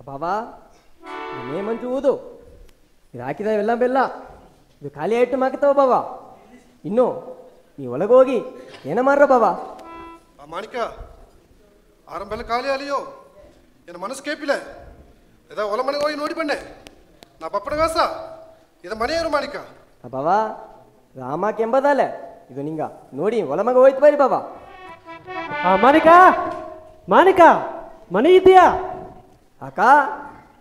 ಬಾಬಾ ಮನೆ ಮಂಚು ಊದು ಇದು ಹಾಕಿದವೆಲ್ಲ ಬೆಲ್ಲ ಇದು ಖಾಲಿ ಆಯ್ತು ಮಾಕ್ತಾವ ಬಾಬಾ ಇನ್ನು ನೀ ಒಳಗೆ ಹೋಗಿ ಏನ ಮಾಡ್ರ ಬಾಬಾ ಮಾಣಿಕ ಆರಂಭೆಲ್ಲ ಖಾಲಿ ಅಲಿಯೋ ಏನು ಮನಸ್ಸು ಕೇಪಿಲ್ಲ ಇದ ಹೊಲ ಮನೆಗೆ ಹೋಗಿ ನೋಡಿ ಬನ್ನೆ ನಾ ಪಪ್ಪಡಗಾಸ ಇದು ಮನೆಯವರು ಮಾಣಿಕ ಬಾಬಾ ರಾಮ ಕೆಂಬದಲ್ಲ ಇದು ನಿಂಗ ನೋಡಿ ಒಳ ಮಗ ಹೋಯ್ತು ಬಾರಿ ಬಾಬಾ ಮಾಣಿಕ ಮಾಣಿಕ ಮನೆ ಇದೆಯಾ ಅಕ್ಕ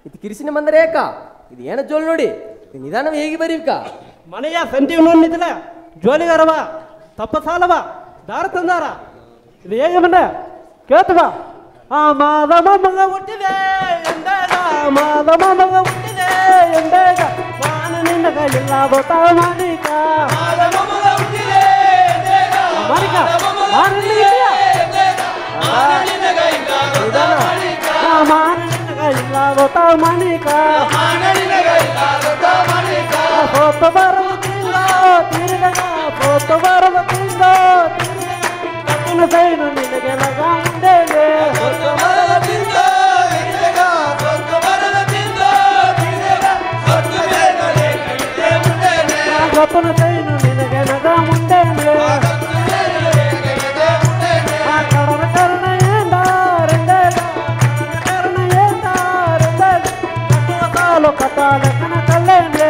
ಇದು ಕಿರಿಸಿನ ಬಂದರೆ ಅಕ್ಕ ಇದು ಏನ ಜೋಲ್ ನೋಡಿ ಇದು ನಿಧಾನವ ಹೇಗೆ ಬರೀಕ ಮನೆಯ ಸಂಜೀವ್ ನೋಡಿದಿಲ್ಲ ಜೋಲಿಗಾರವ ತಪ್ಪ ಸಾಲವ ದಾರ ತಂದಾರ ಇದು ಹೇಗೆ ಬಂದ ಕೇಳ್ತವ ಆ ಮಾದಮ ಮಗ ಹುಟ್ಟಿದೆ ಎಂದಾಗ ಮಾದಮ ಮಗ ಹುಟ್ಟಿದೆ ಎಂದಾಗ ಮಾನ ನಿನ್ನಗ ಇಲ್ಲ ಗೊತ್ತ ಮಾಣಿಕ ಮಾಣಿಕ ಮಾನ ಇದೆಯಾ ಮಾನ ಇಲ್ಲ ಗೊತ್ತ ಮಾಣಿಕ ಸೋತ ಬರುವುದಿಲ್ಲ ತಿರುಗಗ ಸೋತ ಬರುವುದಿಲ್ಲ ಕತ್ತನ ಸೈನು ನಿನಗೆ ಲಗ ಮುಂದೆಗೆ ಕತ್ತನ ಸೈನು ನಿನಗೆ ಲಗ ಮುಂದೆಗೆ ಕಡನ Karna lo katale kana kalende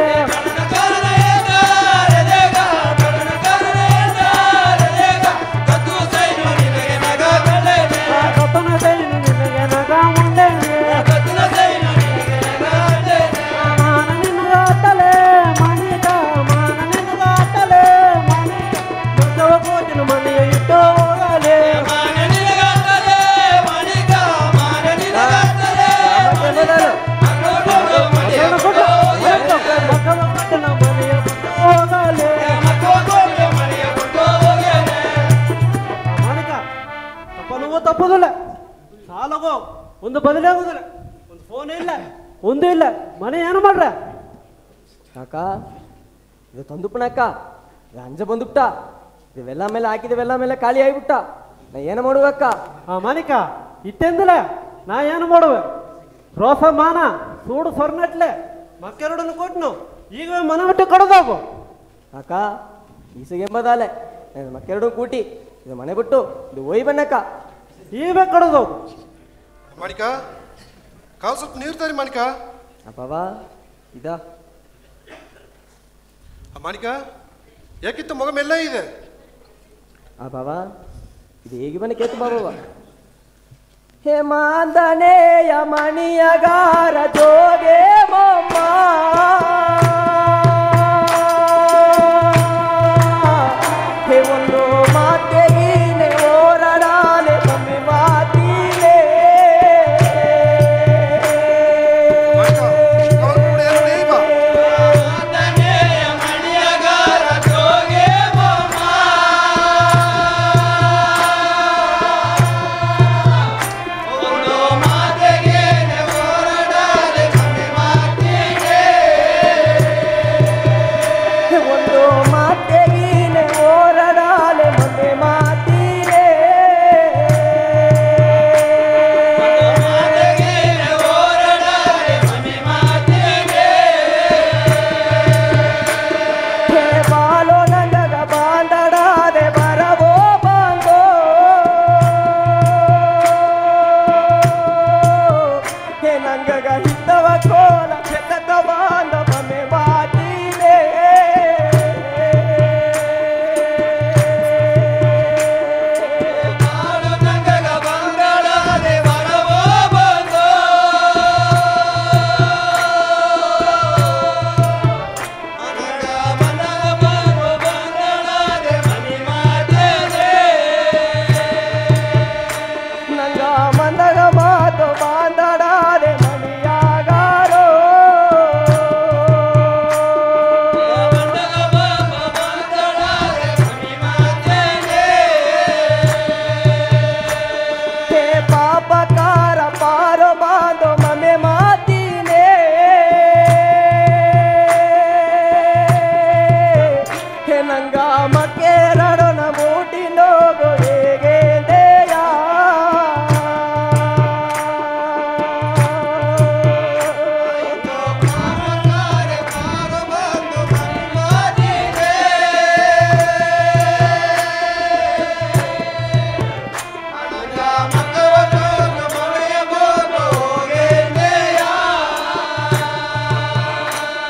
ತಪ್ಪೋದಿಲ್ಲ ಸಾಲಗೋ ಒಂದು ಬದಲಾಗೋದಿಲ್ಲ ಒಂದು ಫೋನ್ ಇಲ್ಲ ಒಂದು ಇಲ್ಲ ಮನೆ ಏನು ಮಾಡ್ರ ಅಕ್ಕ ಇದು ತಂದುಪ್ಪಣಕ್ಕ ಇದು ಅಂಜ ಬಂದುಬಿಟ್ಟ ಇವೆಲ್ಲ ಮೇಲೆ ಹಾಕಿದವೆಲ್ಲ ಮೇಲೆ ಖಾಲಿ ಆಗಿಬಿಟ್ಟ ನಾ ಏನು ಮಾಡುವಕ್ಕ ಮಾನಿಕ ಇಟ್ಟೆಂದಿಲ್ಲ ನಾ ಏನು ಮಾಡುವೆ ರೋಸ ಮಾನ ಸೂಡು ಸ್ವರ್ಣಟ್ಲೆ ಮಕ್ಕೆರಡನ್ನು ಕೊಟ್ಟನು ಈಗ ಮನೆ ಬಿಟ್ಟು ಕಡದೋಗು ಅಕ್ಕ ಈಸಗೆಂಬದಾಲೆ ಮಕ್ಕೆರಡು ಕೂಟಿ ಇದು ಮನೆ ಬಿಟ್ಟು ಇದು ಒಯ್ ಬಣ್ಣಕ್ಕ ಈಗ ಕಡದೋಗು ಮಾಣಿಕ ಕಾಲು ಸ್ವಲ್ಪ ನೀರು ತಾರಿ ಮಾಣಿಕ ಅಪ್ಪವಾ ಇದಾ ಮಾಣಿಕ ಯಾಕಿತ್ತು ಮಗ ಮೆಲ್ಲ ಇದೆ ಬಾಬಾ ಇದು ಹೇಗೆ ಬನ್ನಿ ಕೇತು ಬಾಬಾ ಹೇಮಾಂದನೆಯ ಮಣಿಯಗಾರ ಜೋಗೆ ಮಮ್ಮ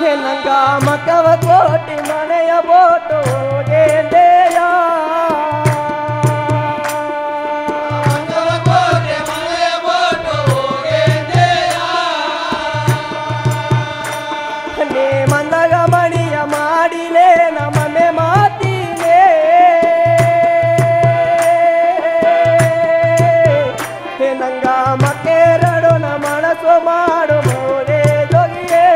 ನಂಗ ಮಕ್ಕವ ಕೋಟಿ ಮನೆಯ ಬೋಟು ಗೆಂದೆಯ ನೀ ಮಂದಗ ಮಣಿಯ ಮಾಡಿಲೆ ನಮ್ಮನೆ ಮಾತಿನೇ ನಂಗ ಮಕ್ಕೇರಡು ನ ಮನಸ್ಸು ಮಾಡು ಮೋರೆ ಜೋಗಿಯೇ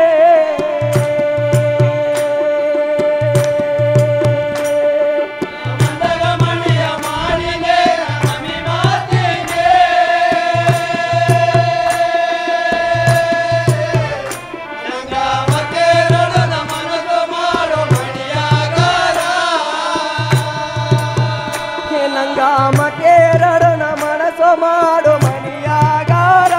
ಮಕ್ಕೇರಡು ನ ಮನಸ್ಸು ಮಾಡು ಮಣಿಯಾಗಾರ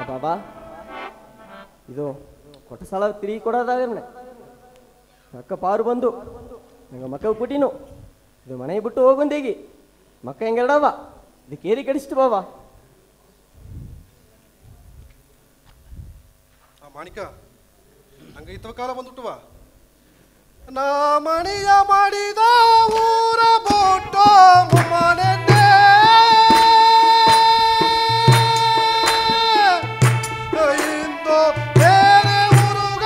ಬಾಬಾ ಇದು ಕೊಟ್ಟ ಸಾಲ ತಿರುಗಿ ಕೊಡೋದಾಗ ಅಕ್ಕ ಪಾರು ಬಂದು ನಂಗೆ ಮಕ್ಕ ಪುಟಿನು ಇದು ಮನೆಗೆ ಬಿಟ್ಟು ಹೋಗುಂದೇಗಿ ಮಕ್ಕ ಹೆಂಗೆರಡವ ಇದು ಕೇರಿ ಕಡಿಸ್ತು ಬಾಬಾ ಮಾಣಿಕ ಹಂಗ ಇತ್ತವ ಕಾಲ ಬಂದುಟ್ಟುವ ನಾ ಮಣಿಯ ಮಾಡಿದ ಊರ ಬೋಟೋ ಮನೆನ್ನೇ ಇಂದು ಬೇರೆ ಊರುಗ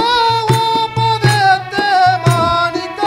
ಒಪ್ಪದೆತ್ತೆ ಮಾಣಿಕ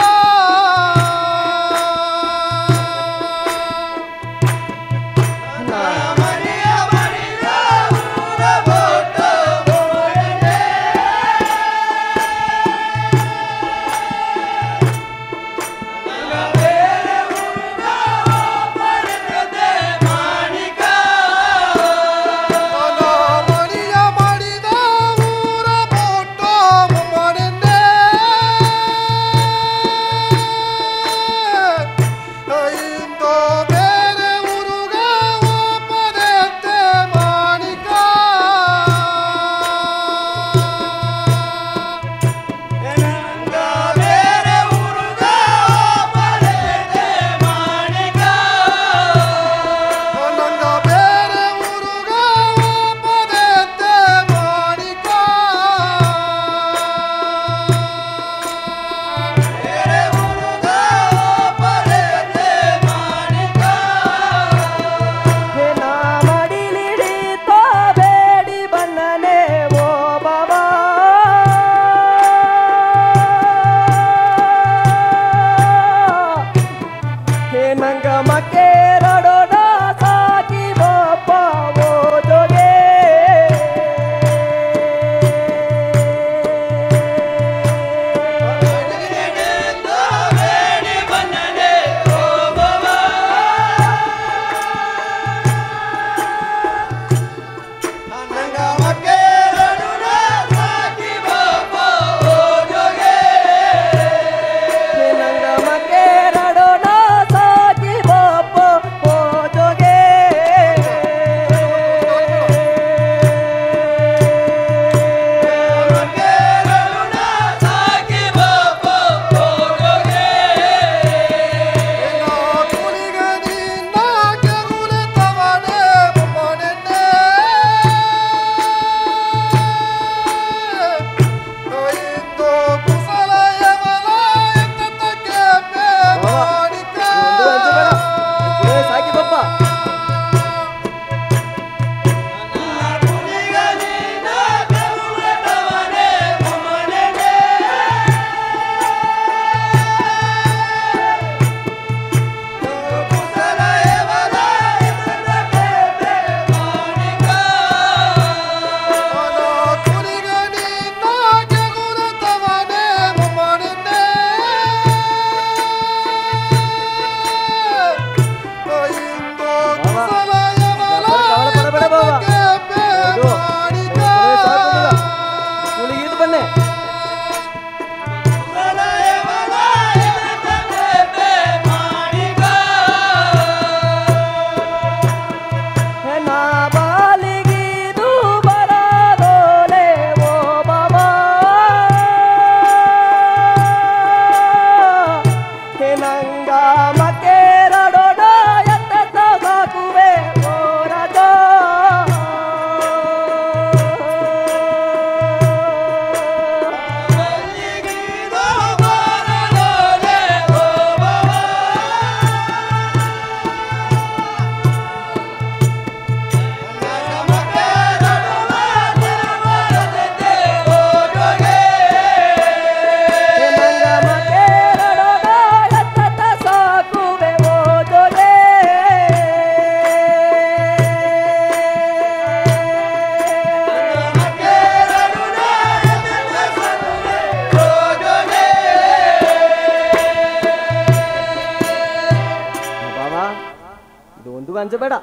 ತೂಗ ಅಂಚಬೇಡ.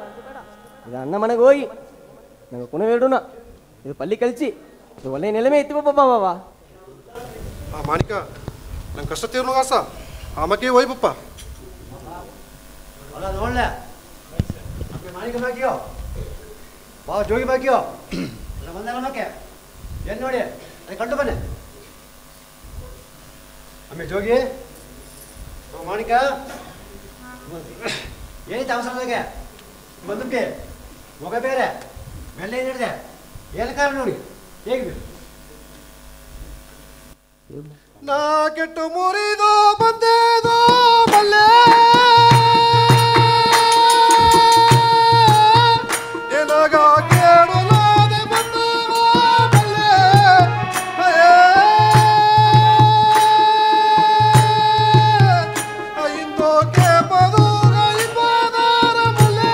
ಇದು ಅಣ್ಣ ಮನೆಗೆ ಹೋಗಿ ನಂಗೆ ಕುಣವೇಡುನ ಇದು ಪಲ್ಲಿ ಕಲಿಸಿ ಇದು ಒಳ್ಳೆ ನೆಲೆಮೆ ಎತ್ತಿ ಬಾಬಾ. ಮಾಣಿಕ ನಂಗೆ ಕಷ್ಟ ತೀರ್ನು ಆಸ ಆಮಕ್ಕೆ ಹೋಯ್ ಪಪ್ಪ. ಅಲ್ಲ ನೋಡ್ಲೆ ಮಾಣಿಕ ಬಾಕಿಯೋ ಬಾ ಜೋಗಿ ಬಾಕಿಯೋ ಅಲ್ಲ ಬಂದಲ್ಲ ಮಕ್ಕೆ ಏನು ನೋಡಿ ಅದು ಕಂಡು ಬನ್ನಿ ಆಮೇಲೆ ಜೋಗಿ ಮಾಣಿಕ ಏನೈತೆ ಅವಸರದಾಗೆ ಬಂದುಕ್ಕೆ ಮೊಗ ಬೇರೆ ಮೆಲ್ಲ ಏನಿದೆ ಏನು ಕಾರಣ ನೋಡಿ ಹೇಗೆ ನಾ ಕೆಟ್ಟು ಮುರಿದು ಬಂದೇದೋ ಬಲ್ಲೆ ಎನಗ ಕೇಳಲಾದೆ ಬಂದವೋ ಬಲ್ಲೆ ಇಂದೋ ಕೆ ಪದೂಗ ಇಬ್ಬದಾರ ಬಲ್ಲೆ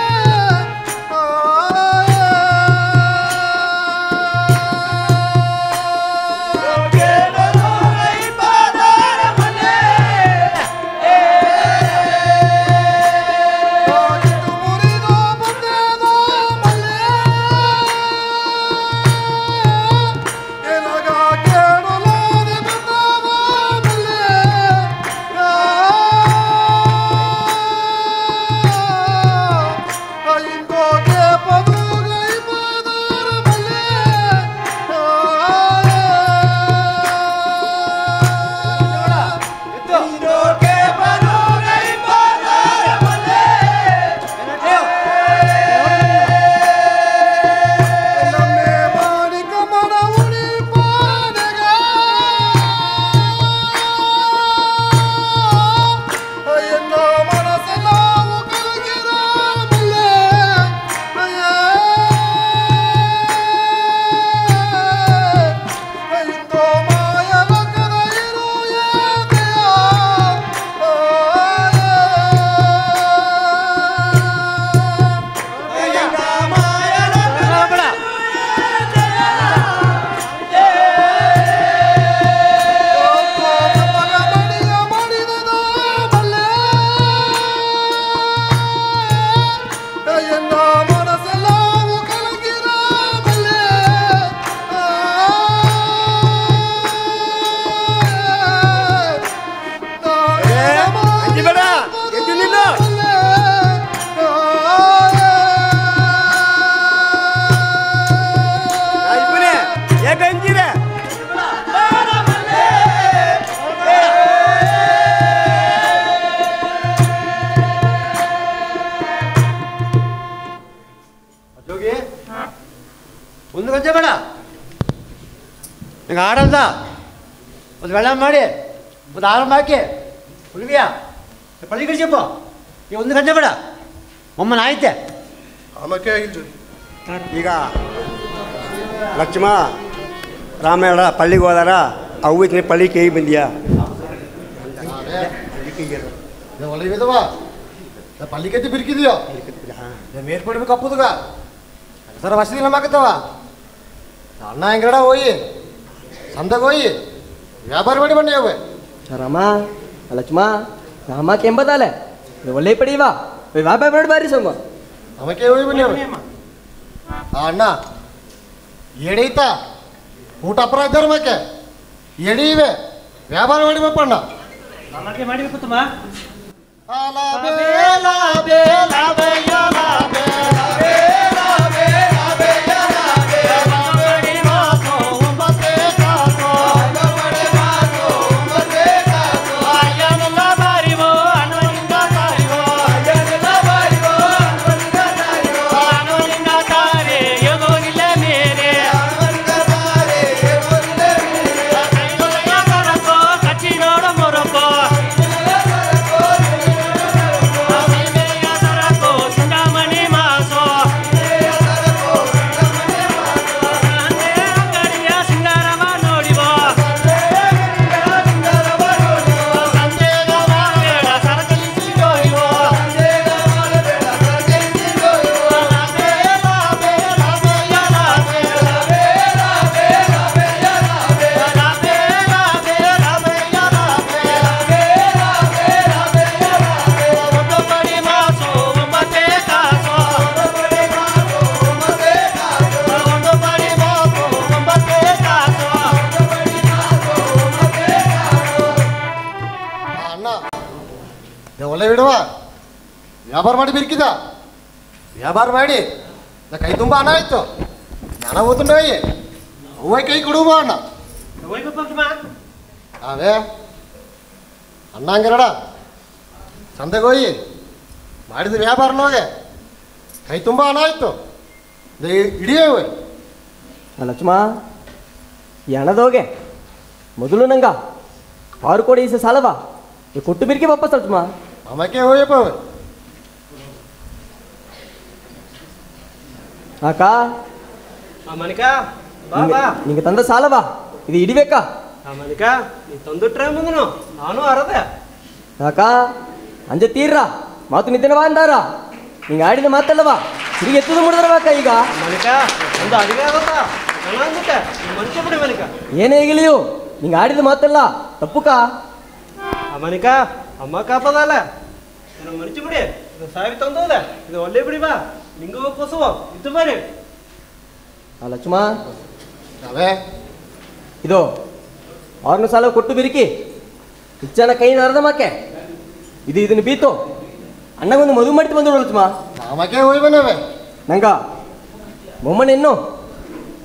ಒಂದು ಗಂಟೆ ಬೇಡ ನಿಂಗೆ ಆಡಲ್ದ ಒಂದು ಬೆಳ ಮಾಡಿ ಒಂದು ಆರಂಭ ಹಾಕಿ ಹುಡುಗಿಯ ಪಳ್ಳಿ ಕಳಿಸಪ್ಪ ಈಗ ಒಂದು ಗಂಟೆ ಬೇಡ ಒಮ್ಮನ ಆಯ್ತೆ ಆಮಕ್ಕೆ ಆಗಿಲ್ಲ ಈಗ ಲಕ್ಷ್ಮ ರಾಮಾಯಣ ಪಳ್ಳಿಗೆ ಹೋದಾರ ಅವ್ವಿನ ಪಳ್ಳಿ ಕೈ ಬಂದಿಯಾ ಒಳ್ಳೆಯದವ ಪಳ್ಳಿಕತ್ತಿ ಬಿರ್ಕಿದೆಯೋ ಮೇರ್ಪಡ್ಬೇಕು ಅಪ್ಪುದುಗ ಸರ ವಸದಿಲ್ಲ ಮಾಕತ್ತವ ಅಣ್ಣ ಹೆಂಗಡ ಹೋಯಿ ಸಂದಾಗ ಹೋಯಿ ವ್ಯಾಪಾರ ಮಾಡಿ ಬನ್ನಿ ಅವೆ ರಾಮ ಲಕ್ಷ್ಮ ರಾಮ ಕೆಂಬದಾಲೆ ಒಳ್ಳೆ ಪಡಿವಾ ವ್ಯಾಪಾರ ಮಾಡಿ ಬಾರಿ ಸೊಮ್ಮ ಅವಕ್ಕೆ ಹೋಗಿ ಬನ್ನಿ ಅವೆ ಅಣ್ಣ ಎಡೀತಾ ಊಟ ಅಪರ ಇದ್ದಾರೆ ಮಕ್ಕೆ ಎಡಿ ಇವೆ ವ್ಯಾಪಾರ ಮಾಡಿಬೇಕಪ್ಪ ಅಣ್ಣ ನಮಗೆ ಮಾಡಬೇಕು ತುಂಬ Mani ಒಳ್ಳೆ ಬಿಡುವ ವ್ಯಾಪಾರ ಮಾಡಿ ಬಿರ್ಕಿದ ವ್ಯಾಪಾರ ಮಾಡಿ ನಾ ಕೈ ತುಂಬ ಹಣ ಆಯ್ತು ನಾನು ಓದ್ಕೊಂಡೋಗಿ ಅವ್ವ ಕೈ ಕೊಡುವ ಅಣ್ಣ ಅವೇ ಅಣ್ಣ ಹಂಗಾರಡ ಸಂತೆಗೆ ಹೋಗಿ ಮಾಡಿದ ವ್ಯಾಪಾರನೋಗೆ ಕೈ ತುಂಬ ಹಣ ಆಯ್ತು ಹಿಡಿಯವೆ ಲಕ್ಷ್ಮ ಈ ಹಣದೋಗೆ ಮೊದಲು ನಂಗ 6 ಕೋಟಿ ಈಸ ಸಾಲವಾ ಈ ಕೊಟ್ಟು ಬಿರ್ಕೆ ವಾಪಸ್ ಲಕ್ಷ್ಮ ಅಮ್ಮಕ್ಕೆ ಹೋಯಪ್ಪ ಅವೆ ಅಕ್ಕ ಮನಿಕ ಬಾ ಬಾ ನಿಂಗೆ ತಂದ ಸಾಲವಾ ಇದು ಹಿಡಿಬೇಕಾ ಮನಿಕ ನೀ ತಂದುಟ್ರೆ ಮುಂದನು ನಾನು ಅರದೆ ಅಕ್ಕ ಅಂಜ ತೀರ್ರ ಮಾತು ನಿದ್ದನವಾ ಅಂದಾರ ಹಿಂಗೆ ಆಡಿದ ಮಾತಲ್ಲವಾ ತಿರುಗಿ ಎತ್ತದ ಮುಡಿದ್ರವಾಕ ಈಗ ಮನಿಕ ಒಂದು ಅಡಿಗೆ ಆಗತ್ತಾ ಅಂದ್ಬಿಟ್ಟೆ ಮನುಷ್ಯ ಬಿಡಿ ಮನಿಕ ಏನೇ ಈಗಲಿಯೋ ನಿಂಗೆ ಆಡಿದ ಮಾತಲ್ಲ ತಪ್ಪುಕ ಮನಿಕ ಅಮ್ಮ ಕಾಪದಲ್ಲ ಏನು ಮನುಷ್ಯ ಬಿಡಿ ಇದು ಸಾವಿ ತಂದೋದೆ ಇದು ಒಳ್ಳೆ ಬಿಡಿ ಬಾ ನಿಂಗೂ ಕೊಸುವ ಇತ್ತು ಬರ್ರಿ ಲಕ್ಷ್ಮ ಅವೇ ಇದು 6 ಸಾಲ ಕೊಟ್ಟು ಬಿರಿಕಿ ಇಚ್ಚನ ಕೈ ನರದ ಮಾಕೆ ಇದನ್ನು ಬೀತು ಅಣ್ಣಗೊಂದು ಮದುವೆ ಮಾಡ್ತಿ ಬಂದೋಳು ಲಕ್ಷ್ಮ ಅಮ್ಮಕ್ಕೆ ಹೋಯ್ ಬನ್ನವೆ ನಂಗ ಮೊಮ್ಮನೆನ್ನು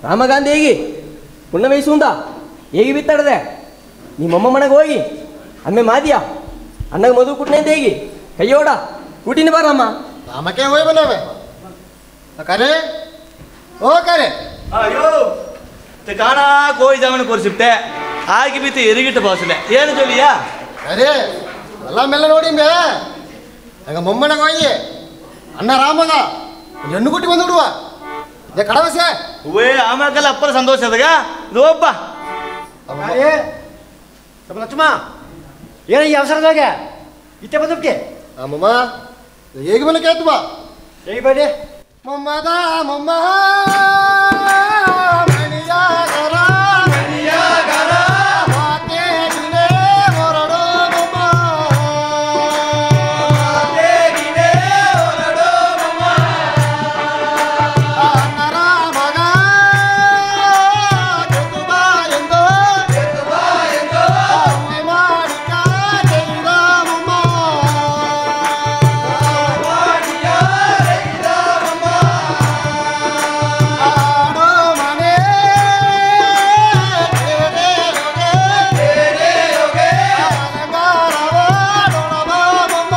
ರಾಮಗಾಂಧಿ ಹೇಗಿ ಪುಣ್ಯ ವಯಸ್ಸುಂದ ಹೇಗೆ ಬಿತ್ತಾಡದೆ ನೀ ಮೊಮ್ಮ ಮನೆಗೆ ಹೋಗಿ ಅಮ್ಮೆ ಮಾದಿಯ ಅಣ್ಣಗೆ ಮದುವೆ ಕುಟ್ನೆ ಅಂತ ಹೇಗಿ ಕೈಯೋಡ ಕೂಟಿನ ಬಾರಮ್ಮ ಅಮ್ಮಕ್ಕೆ ಹೋಯ್ ಬನ್ನವೆ ಕರೆ ಓ ಕರೆ ಅಯ್ಯೋ ಕಾಣ ಕೋಯಿ ಜಾಮನ ಕೊರಿಸಿಬಿಟ್ಟೆ ಆಗಿ ಬಿತ್ತು ಎರಿಗಿಟ್ಟು ಬಾಸಲೆ ಏನು ಜೋಲಿಯಾ ಅರೆ ಎಲ್ಲ ಮೇಲೆ ನೋಡಿ ಮೇ ಹಂಗ ಮೊಮ್ಮನೆಗೆ ಹೋಗಿ ಅಣ್ಣ ರಾಮಗ ಒಂದು ಹೆಣ್ಣು ಕುಟ್ಟಿ ಬಂದು ಬಿಡುವ ಇದೇ ಕಡವಸೆ ಹೂವೇ ಆಮೇಲೆ ಅಪ್ಪರ ಸಂತೋಷ ಅದಾಗ ಇದು ಒಬ್ಬ ಸ್ವಲ್ಪ ಲಕ್ಷ್ಮ ಏನು ಈ ಅವಸರದಾಗ ಇತ್ತೆ ಬಂದ್ಬಿಟ್ಟೆ ಅಮ್ಮಮ್ಮ ಹೇಗೆ ಮೇಲೆ ಕೇಳ್ತು ಬಾ ಹೇಗೆ ಬೇಡಿ ಮೊಮ್ಮದ ಮೊಮ್ಮ ಮಣಿಯಾಗರ ಮಣಿಯಾಗರ ಮಾತೆ ಗಿಳೆ ಹೊರಡೋ ಮೊಮ್ಮ ಮಾತೆ ಗಿಳೆ ಹೊರಡೋ ಮೊಮ್ಮ ಅಣ್ಣರ ಮಗ ಕೆತ್ತುಬಾ ಎಂದೋ ಅಮ್ಮೆ ಮಾಡಿಕ ಜೈದ ಮೊಮ್ಮ ಆಡೋ ಮನೆ ಅಲಂಗಾರವ ನೋಡಬ ಮೊಮ್ಮ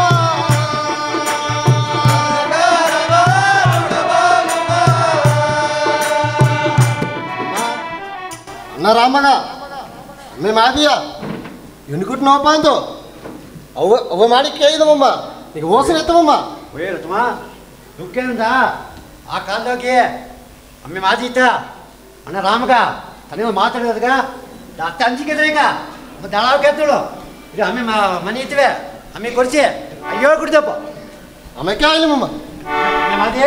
ಅಣ್ಣ ರಾಮಗ ಅಮ್ಮೆ ಮಾದಿಯ ಹೆಣ್ಗುಟ್ಟು ನೋವಪ್ಪ ಅಂತು ಅವ ಮಾಡಿ ಕೇಳಿದವಮ್ಮ ಈಗ ಹೋಸನ ಎತ್ತವಮ್ಮ ಒಯ್ಯ ಲಕ್ಷ್ಮ ದುಃಖೇನಿಂದ ಆ ಕಾಲದಾಗೆ ಅಮ್ಮೆ ಮಾಜಿ ಇತ್ತ ಅಣ್ಣ ರಾಮಗ ತನ್ನ ಮಾತಾಡೋದಾಗ ಅತ್ತ ಅಂಜಿಕೆ ಈಗ ಮತ್ತೆ ದಳ ಕೇಳ್ತಳು ಈಗ ಅಮ್ಮೆ ಮನೆ ಇತ್ತಿವೆ ಅಮ್ಮೆ ಕೊಡಿಸಿ ಅಯ್ಯೋ ಕುಡ್ದಪ್ಪ ಅಮ್ಮಕ್ಕೆ ಆಗಿಲ್ಲಮ್ಮ ಅಮ್ಮೆ ಮಾದಿ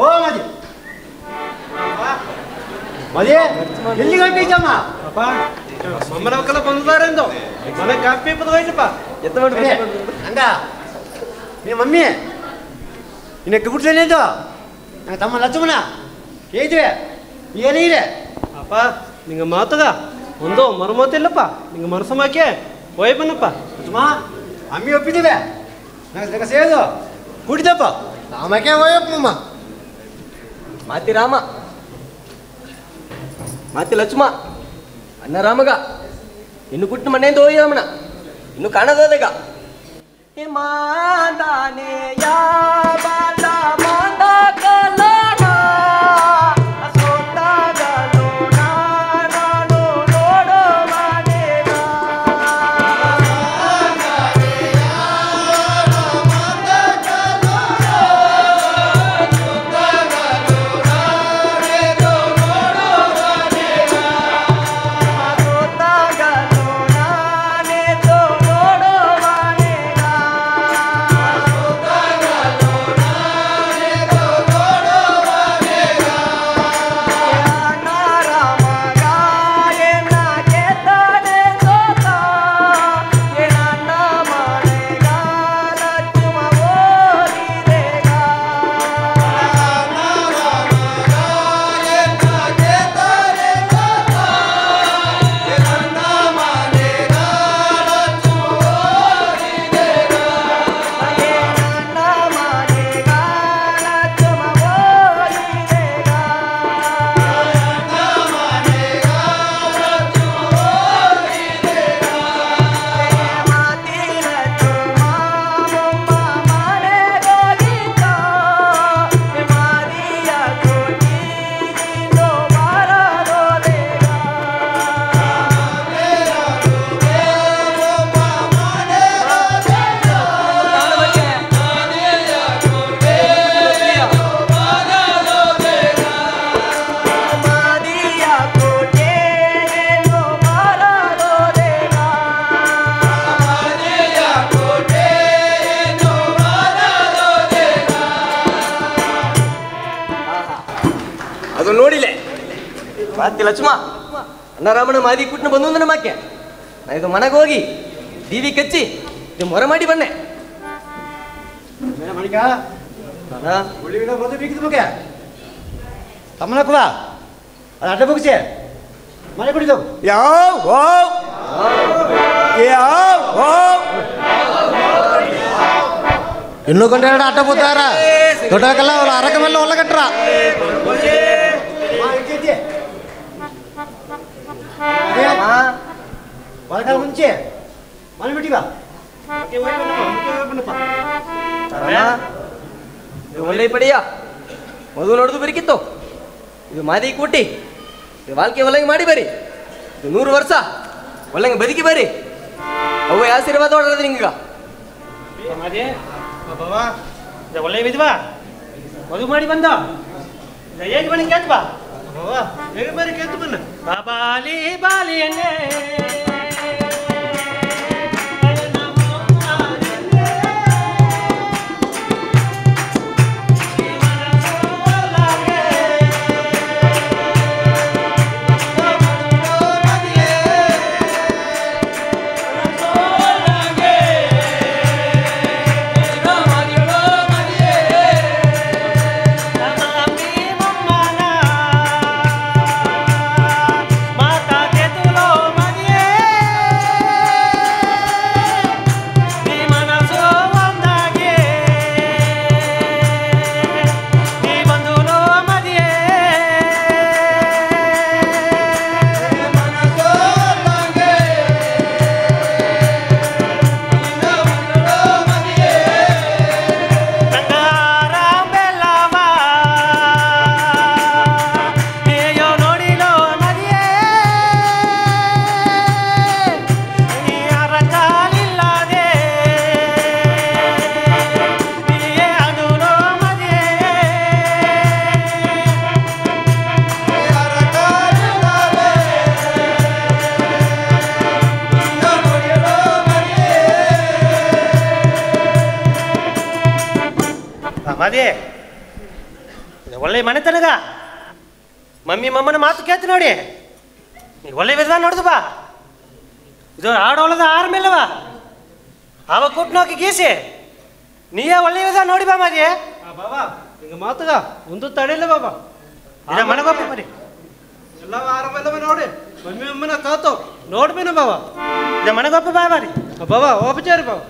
ಓ ಮಾದಿ ಮದಿ ಎಲ್ಲಿ ಗಂಟೈತಮ್ಮ ಅಪ್ಪ ಮಮ್ಮನ ಮಕ್ಕಳ ಬಂದಿದ್ದಾರೆ ಎಂದು ಮನೆ ಕಾಪಿ ಬದವಾಯ್ತಪ್ಪ ಎತ್ತ ಮಾಡಿ ಹಂಗ ನಿಮ್ಮ ಮಮ್ಮಿ ನಿನ್ನ ಕುಟ್ಲೇನೇದು ನನ್ನ ತಮ್ಮ ಲಕ್ಷ್ಮಣ ಹೇಳಿದ್ವಿ ಏನೇ ಇದೆ ಅಪ್ಪ ನಿಂಗೆ ಮಾತದ ಒಂದು ಮರುಮಾತಿಲ್ಲಪ್ಪ ನಿಂಗೆ ಮನಸ್ಸಮಾಕೆ ಹೋಯ್ ಬನ್ನಪ್ಪ ಲಕ್ಷ್ಮ ಅಮ್ಮಿ ಒಪ್ಪಿದ್ದೀವಿ ನಂಗೆ ಸೇದು ಕುಡಿದಪ್ಪ ಅಮ್ಮಕ್ಕೆ ಹೋಯಪ್ಪಮ್ಮ ಮಾತಿ ರಾಮ ಮಾತಿ ಲಕ್ಷ್ಮ ಅಣ್ಣ ರಾಮಗ ಇನ್ನು ಕುಟ್ಟು ಮನೆಯಿಂದ ಹೋಗಿ ರಾಮಣ ಇನ್ನು ಕಾಣದೋದೀಗ ಮಾಂದಾನೆ ಯಾ ಬಾಲ ಮಾಂದ ಕಲನ ಸೋತಾಗಲು ನಾನು ನೋಡೋ ಮನೆಗ ಸೋತಾಗಲು ನಾನೇ ನೋಡೋ ಮನೆಗ ಪಾತಿ ಲಕ್ಷ್ಮ ಅಣ್ಣರಾಮನ ಮಾದಿ ಕುಟ್ನ ಬಂದು ನನ್ನ ಮಾಕೆ ನಾ ಇದು ಮನೆಗೆ ಹೋಗಿ ದೀವಿ ಕಚ್ಚಿ ಇದು ಮೊರೆ ಮಾಡಿ ಬನ್ನೆ ಮಣಿಕ ಉಳ್ಳಿಗಿಡ ಬಂದು ಬೀಗಿದ ಬಗ್ಗೆ ತಮ್ಮನಕ್ಕವ ಅದು ಅಡ್ಡ ಮುಗಿಸಿ ಮನೆ ಕುಡಿದು ಇನ್ನೂ ಗಂಟೆ ಎರಡು ಆಟ పోతాರ ದೊಡ್ಡಕಲ್ಲ ಅವಳು ಅರಕ ಮೇಲೆ ಒಲ್ಲಗಟ್ರ ಒಳಗಾಲ ಮುಂಚೆ ಮನೆ ಬಿಟ್ಟಿವ ಇದು ಒಳ್ಳೆ ಪಡಿಯ ಮೊದಲು ನೋಡುದು ಬರಿಕಿತ್ತು ಇದು ಮಾದಿ ಕೂಟಿ ಇದು ವಾಲ್ಕೆ ಒಳಗೆ ಮಾಡಿ ಬರಿ ಇದು 100 ವರ್ಷ ಒಳ್ಳೆಂಗೆ ಬದುಕಿ ಬರಿ ಅವು ಆಶೀರ್ವಾದ ಹೊಡ್ರದು ನಿಂಗ ಒಳ್ಳೆ ಬಿದ್ವಾ ಮದುವೆ ಮಾಡಿ ಬಂದ ಹೇಗೆ ಬನ್ನಿ ಕೇತ್ ಬಾ ಹೇಗೆ ಬರೀ ಕೇತು ಬನ್ನ ಬಾಲಿ ಬಾಲಿ ಎಣ್ಣೆ ಅದೇ ಒಳ್ಳೆ ಮನೆತನಗ ಮಮ್ಮಿ ಮಮ್ಮನ ಮಾತು ಕೇಳ್ತಿ ನೋಡಿ ನೀ ಒಳ್ಳೆ ವಿಧಾನ ನೋಡ್ದು ಬಾ ಇದು ಆಡೋಳದ ಆರ ಮೇಲವಾ ಅವ ಕೊಟ್ಟು ನೋಕಿ ಗೀಸಿ ನೀಯೇ ಒಳ್ಳೆ ವಿಧಾನ ನೋಡಿ ಬಾ ಮಾದಿ ಬಾಬಾ ಹಿಂಗ ಮಾತುಗ ಒಂದು ತಡೆಯಿಲ್ಲ ಬಾಬಾ ಇದ ಮನೆಗೊಪ್ಪಿ ಬರೀ ಎಲ್ಲ ಆರ ಮೇಲವ ನೋಡಿ ಮಮ್ಮಿ ಅಮ್ಮನ ಕಾತು ನೋಡ್ಬೇನ ಬಾಬಾ ಇದ ಮನೆಗೊಪ್ಪಿ ಬಾ ಬಾರಿ ಬಾಬಾ ಓಪಚಾರಿ ಬಾಬಾ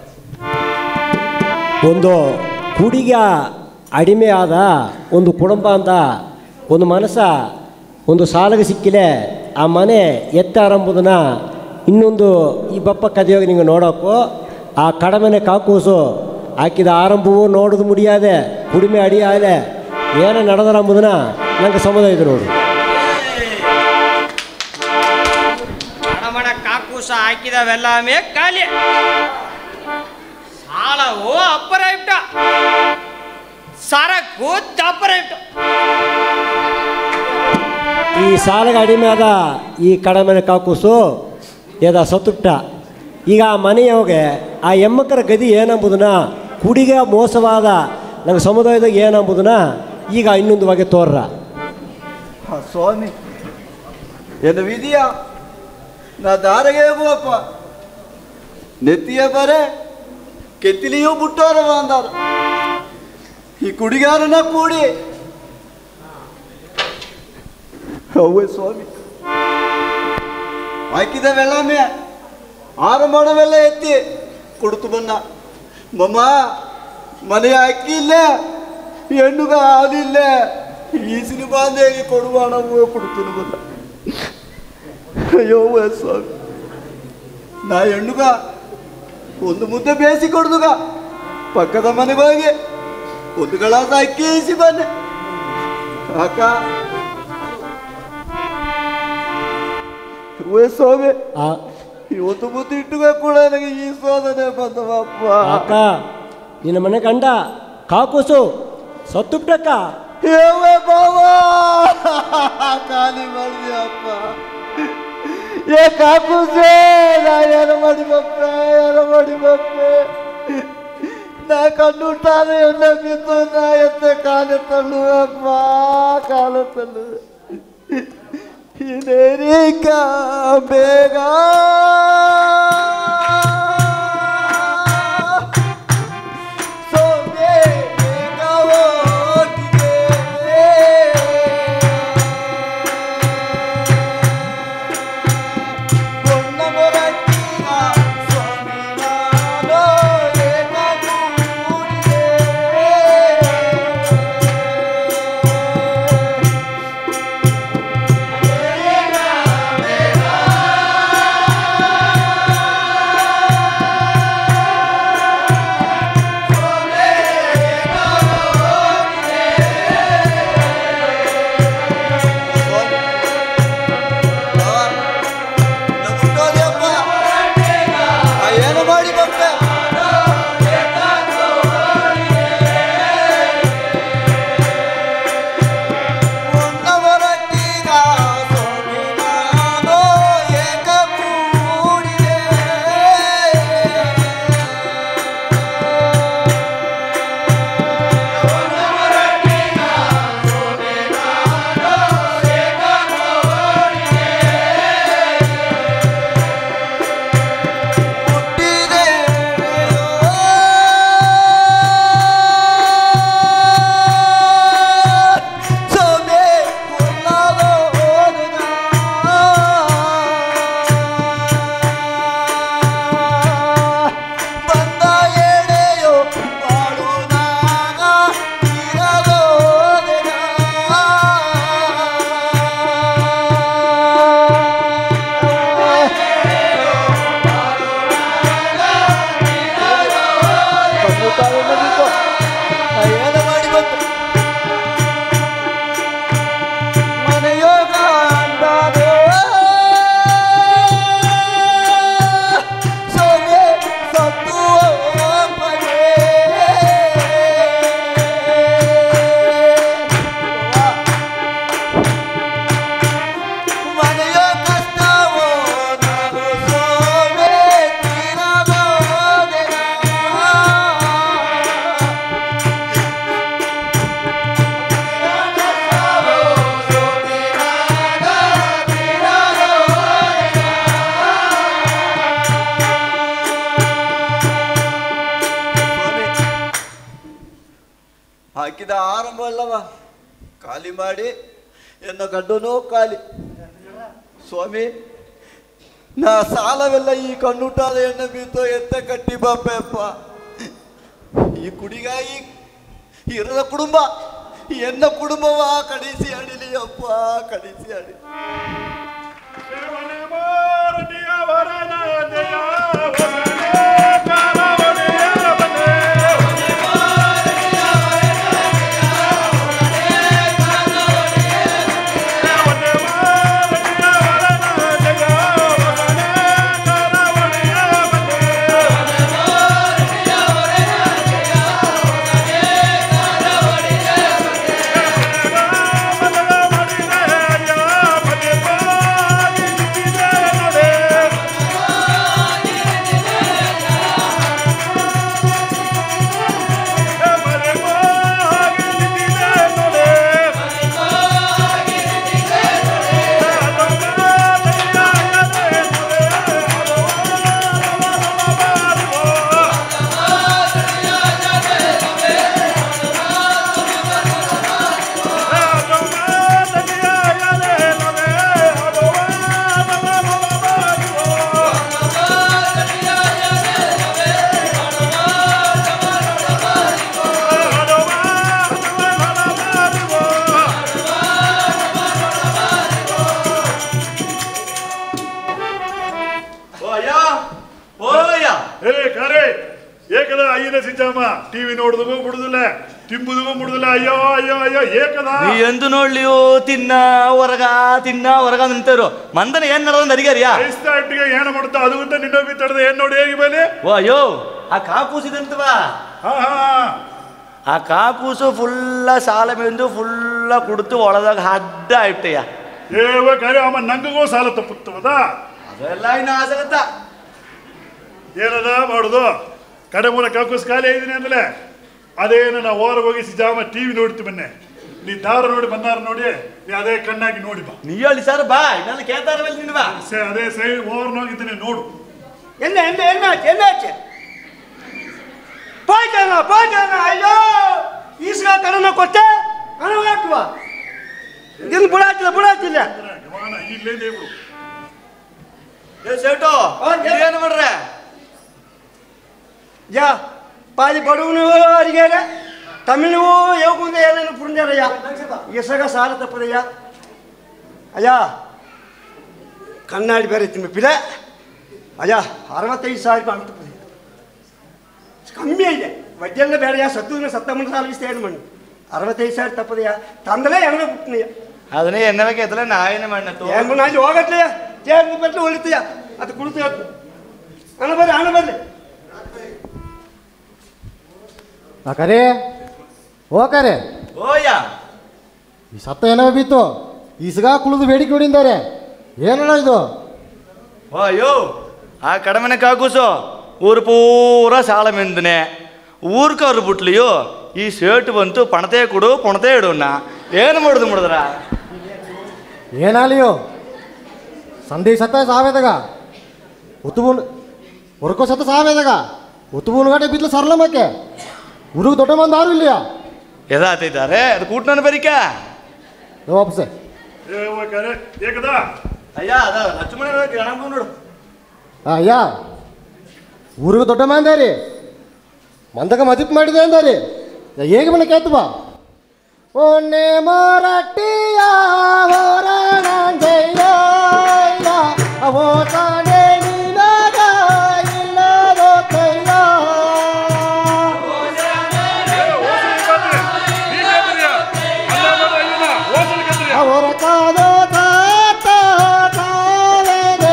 ಒಂದು ಕುಡಿಗ ಅಡಿಮೆಯಾದ ಒಂದು ಕುಟುಂಬ ಅಂತ ಒಂದು ಮನಸ್ಸ ಒಂದು ಸಾಲಗೆ ಸಿಕ್ಕಿಲೆ ಆ ಮನೆ ಎತ್ತಾರಂಬುದನ್ನ ಇನ್ನೊಂದು ಈ ಬಪ್ಪ ಕದಿಯೋಗಿ ನಿಂಗೆ ನೋಡೋಕ್ಕೂ ಆ ಕಡಮೆನೆ ಕಾಕೂಸು ಹಾಕಿದ ಆರಂಭವೂ ನೋಡೋದು ಮುಡಿಯಾದೆ ಕುಡಿಮೆ ಅಡಿಯಾದೆ ಏನೇ ನಡೆದರಂಬುದನ್ನ ನಂಗೆ ಸಮುದಾಯ ಇದೆ ನೋಡು ಕಡಮಣ ಕಾಕೂಸ ಹಾಕಿದವೆಲ್ಲಮೇ ಖಾಲಿ ಸಾಲವೋ ಅಪ್ಪರ ಇಟ್ಟ ಸರಕು ದಪ್ಪರ ಇಟ್ಟು ಈ ಸಾಲಗೆ ಅಡಿಮೆ ಆದ ಈ ಕಡಮೆನೆ ಕಾಕೂಸು ಎದ ಸತ್ತುಟ್ಟ ಈಗ ಆ ಮನೆಯವ್ಗೆ ಆ ಹೆಮ್ಮಕ್ಕರ ಗದಿ ಏನಂಬುದನ್ನ ಕುಡಿಗೆ ಮೋಸವಾದ ನಂಗೆ ಸಮುದಾಯದಾಗ ಏನಂಬುದನ್ನ ಈಗ ಇನ್ನೊಂದು ಬಗೆ ತೋರ್ರ ಸ್ವಾಮಿ ಏನು ವಿಧಿಯ ನಾ ದಾರಿಗೆ ಹೋಗಪ್ಪ ನೆತ್ತಿಯ ಬರೆ ಕೆತ್ತಿಲಿಯೂ ಬಿಟ್ಟೋರವ ಅಂದಾರ ಈ ಕುಡಿಗಾರನ ಕೂಡಿ ಅವ್ವೆ ಸ್ವಾಮಿ ಹಾಕಿದ ವೆಳ್ಳಮೆ ಆರಂಭವೆಲ್ಲ ಎತ್ತಿ ಕೊಡ್ತು ಬನ್ನ ಮಮ್ಮ ಮನೆ ಹಾಕಿಲ್ಲ ಹೆಣ್ಣುಗ ಹಾಲಿಲ್ಲ ಈಸಿನ ಬಾಂಧೆಗೆ ಕೊಡುವ ಹಣವು ಕೊಡ್ತು ಬನ್ನ ಅಯ್ಯೋ ಸ್ವಾಮಿ ನಾ ಹೆಣ್ಣುಗ ಒಂದು ಮುದ್ದೆ ಬೇಯಿಸಿ ಕೊಡ್ದುಗ ಪಕ್ಕದ ಮನೆಗೆ ಹೋಗಿ ಒಂದು ಗ್ಲಾಸ್ ಅಕ್ಕಿ ಈಸಿ ಬನ್ನಿ ಅಕ್ಕ ಸ್ವಾಮಿ ಇವತ್ತು ಮುದ್ದು ಇಟ್ಟುಗ ಕೂಡ ನನಗೆ ಈ ಸೋದನೆ ಬಂದವಪ್ಪ ಅಕ್ಕ ನಿನ್ನ ಮನೆ ಗಂಡ ಕಾಕೂಸು ಸತ್ತುಬಿಟ್ಟಕ್ಕ ಏವೇ ಬಾವಾ ಖಾಲಿ ಮಾಡಿದೆ ಅಪ್ಪ ಏ ಕಾಕೂಸೆ ನಾ ಏನು ಮಾಡಿ ಬಪ್ಪೆ ನಾ ಕಣ್ಣುಟ್ಟಾರೆ ಎಣ್ಣೆ ಬಿದ್ದು ನಾ ಎತ್ತೆ ಕಾಲು ತಳ್ಳು ಅಪ್ಪ ಕಾಲು ತಳ್ಳು ಇನ್ನೇನೀಗ ಬೇಗ ಹಾಕಿದ ಆರಂಭ ಅಲ್ಲವ ಖಾಲಿ ಮಾಡಿ ಎನ್ನ ಗಡ್ಡನೋ ಖಾಲಿ ಸ್ವಾಮಿ ನಾ ಸಾಲವೆಲ್ಲ ಈ ಕಣ್ಣುಟಾದ ಎಣ್ಣೆ ಬೀತೋ ಎತ್ತ ಕಟ್ಟಿ ಬಾಪೆಪ್ಪ ಈ ಕುಡಿಗಾಗಿ ಇರದ ಕುಟುಂಬ ಎನ್ನ ಕುಟುಂಬವ ಕಡಿಸಿ ಅಡಿಲಿ ಅಪ್ಪ ಕಡಿಸಿ ಅಡಿ ಟಿವಿ ನೋಡುದಗೂ ಬಿಡುದಿಲ್ಲ ತಿಂಬುದಗೂ ಬಿಡುದಿಲ್ಲ ಅಯ್ಯೋ ಅಯ್ಯೋ ಅಯ್ಯೋ ಏಕದ ನೀ ಎಂದು ನೋಡ್ಲಿಯೋ ತಿನ್ನ ಹೊರಗ ನಿಂತರು ಮಂದನ ಏನ್ ನಡೆದ ಅರಿಗಾರಿಯಾ ಒಟ್ಟಿಗೆ ಏನ ಮಾಡುತ್ತಾ ಅದು ಅಂತ ನಿನ್ನ ಬಿತ್ತಡದ ಏನ್ ನೋಡಿ ಹೇಗೆ ಬೇಲೆ ಓ ಅಯ್ಯೋ ಆ ಕಾಪೂಸಿದಂತವ ಆ ಕಾಪೂಸು ಫುಲ್ಲ ಸಾಲ ಬೆಂದು ಫುಲ್ಲ ಕುಡ್ತು ಒಳದಾಗ ಹಡ್ಡ ಆಯ್ತಯ್ಯ ಏವ ಕರೆ ಅಮ್ಮ ನಂಗಗೂ ಸಾಲ ತಪ್ಪುತ್ತವದ ಅದೆಲ್ಲ ಇನ್ನು ಆಸಗತ್ತ ಏನದ ಮಾಡುದು ಕಡೆ ಮೂಲ ಕಾಕೂಸ್ ಖಾಲಿ ಆಗಿದ್ದೀನಿ ಅಂದಲೆ ಅದೇನು ನಾವು ಹೊರಗೆ ಹೋಗಿಸಿ ಜಾಮ ಟಿವಿ ನೋಡ್ತೀವಿ ಮೊನ್ನೆ ನೀ ದಾರ ನೋಡಿ ಬಂದಾರ ನೋಡಿ ನೀ ಅದೇ ಕಣ್ಣಾಗಿ ನೋಡಿ ಬಾ. ನೀ ಹೇಳಿ ಸರ್ ಬಾ ಇನ್ನೆಲ್ಲ ಕೇಳ್ತಾರ ಮೇಲೆ ನೀನು ಬಾ. ಅದೇ ಸೈಡ್ ಓವರ್ ಹೋಗಿದ್ದೀನಿ ನೋಡು. ಎನ್ನಾಚೆ ಪಾಯ್ತಾನ ಅಯ್ಯೋ ಈಸ್ಗ ಕಡನ ಕೊಟ್ಟೆ ಅನುವಾಕ್ವ ಇದನ್ನು ಬುಡಾಚಿಲ್ಲ ಇಲ್ಲೇ ದೇವ್ರು ಏ ಸೇಟು ಏನು ಮಾಡ್ರೆ ಯಾ ಪಾದಿ ಬಡವನು ಅಡಿಗೆರ ತಮಿಳು ಯೋಗುಂದ ಏನೇನು ಪುರಂಜರಯ್ಯ ಎಸಗ ಸಾಲ ತಪ್ಪದಯ್ಯ ಅಯ್ಯ ಕಣ್ಣಾಡಿ ಬೇರೆ ತಿಮ್ಮಿಲ್ಲ ಅಯ್ಯ 65,000 ರೂಪಾಯಿ ಆಗ್ತದೆ ಕಮ್ಮಿ ಇದೆ ವಡ್ಡಿಯೆಲ್ಲ ಬೇರೆಯಾ ಸತ್ತ ಸಾಲ ಇಷ್ಟ ಏನು ಮಾಡಿ 65,000 ತಪ್ಪದಯ್ಯ ತಂದಲೇ ಹೆಂಗ ಬಿಟ್ಟನಯ್ಯ ಅದನ್ನೇ ಎನ್ನ ಬಗ್ಗೆ ಎತ್ತಲ್ಲ ನಾ ಏನೇ ಮಾಡತ್ತು ಹೆಂಗು ನಾನು ಹೋಗಟ್ಲಯ್ಯ ಚೇರ್ನ ಬಟ್ಲು ಹೊಳಿತೀಯ ಅದು ಕುಳಿತು ಹಣ ಬರ್ಲಿ ಅಕರೆ ಓಕರೆ ಓಯ್ಯ ಈ ಸತ್ತ ಏನೋ ಬಿತ್ತು ಈಸ್ಗ ಕುಳಿದು ಬೇಡಿಕೆ ಹೊಡಿದ್ದಾರೆ ಏನಣ್ಣ ಇದು? ಅಯ್ಯೋ ಆ ಕಡಮನೆ ಕಾಕೂಸು ಊರು ಪೂರ ಸಾಲ ಮೆಂದನೆ ಊರ್ಕವ್ರು ಬಿಟ್ಲಿಯೋ ಈ ಶರ್ಟ್ ಬಂತು ಪಣತೆ ಕೊಡು ಪಣತೆ ಇಡೋಣ ಏನು ಮಾಡಿದ್ರ ಏನಾಲಿಯೋ ಸಂಧಿ ಸತ್ತ ಸಾವೇದಾಗ ಉತ್ತುಬೂನ್ ಹೊರಕೋ ಸತ್ತ ಸಾವೇದಾಗ ಉತ್ತುಬೂನ್ ಗಡೆ ಬಿದ್ಲು ಸರ್ಲಮ್ಮಕ್ಕೆ ಊರಿಗೆ ದೊಡ್ಡ ಮಂದಿ ಯಾರು ಇಲ್ಲಿಯಾ ಎದಾತಿದ್ದಾರೆ ಅದು ಕೂಟ್ನ ಬರಿಕ ವಾಪಸ್ ಅಯ್ಯ ಅದ ಲಕ್ಷ್ಮಣ ನೋಡು ಅಯ್ಯ ಊರಿಗೆ ದೊಡ್ಡ ಮಂದಿ ರೀ ಮಂದಗ ಮದಿಪ್ ಮಾಡಿದೆ ಅಂದಾರಿ ಹೇಗೆ ಬಣ್ಣ ಕೇಳ್ತು ಬಾ ಒನ್ನೆ ಮೊರಟ್ಟಿಯ ಅವೋ ತಾನೇ ನಿನಗ ಇಲ್ಲದೋ ಕೈಯ ಅವರ ಕಾದೋ ತಾತ ತಾವೇದ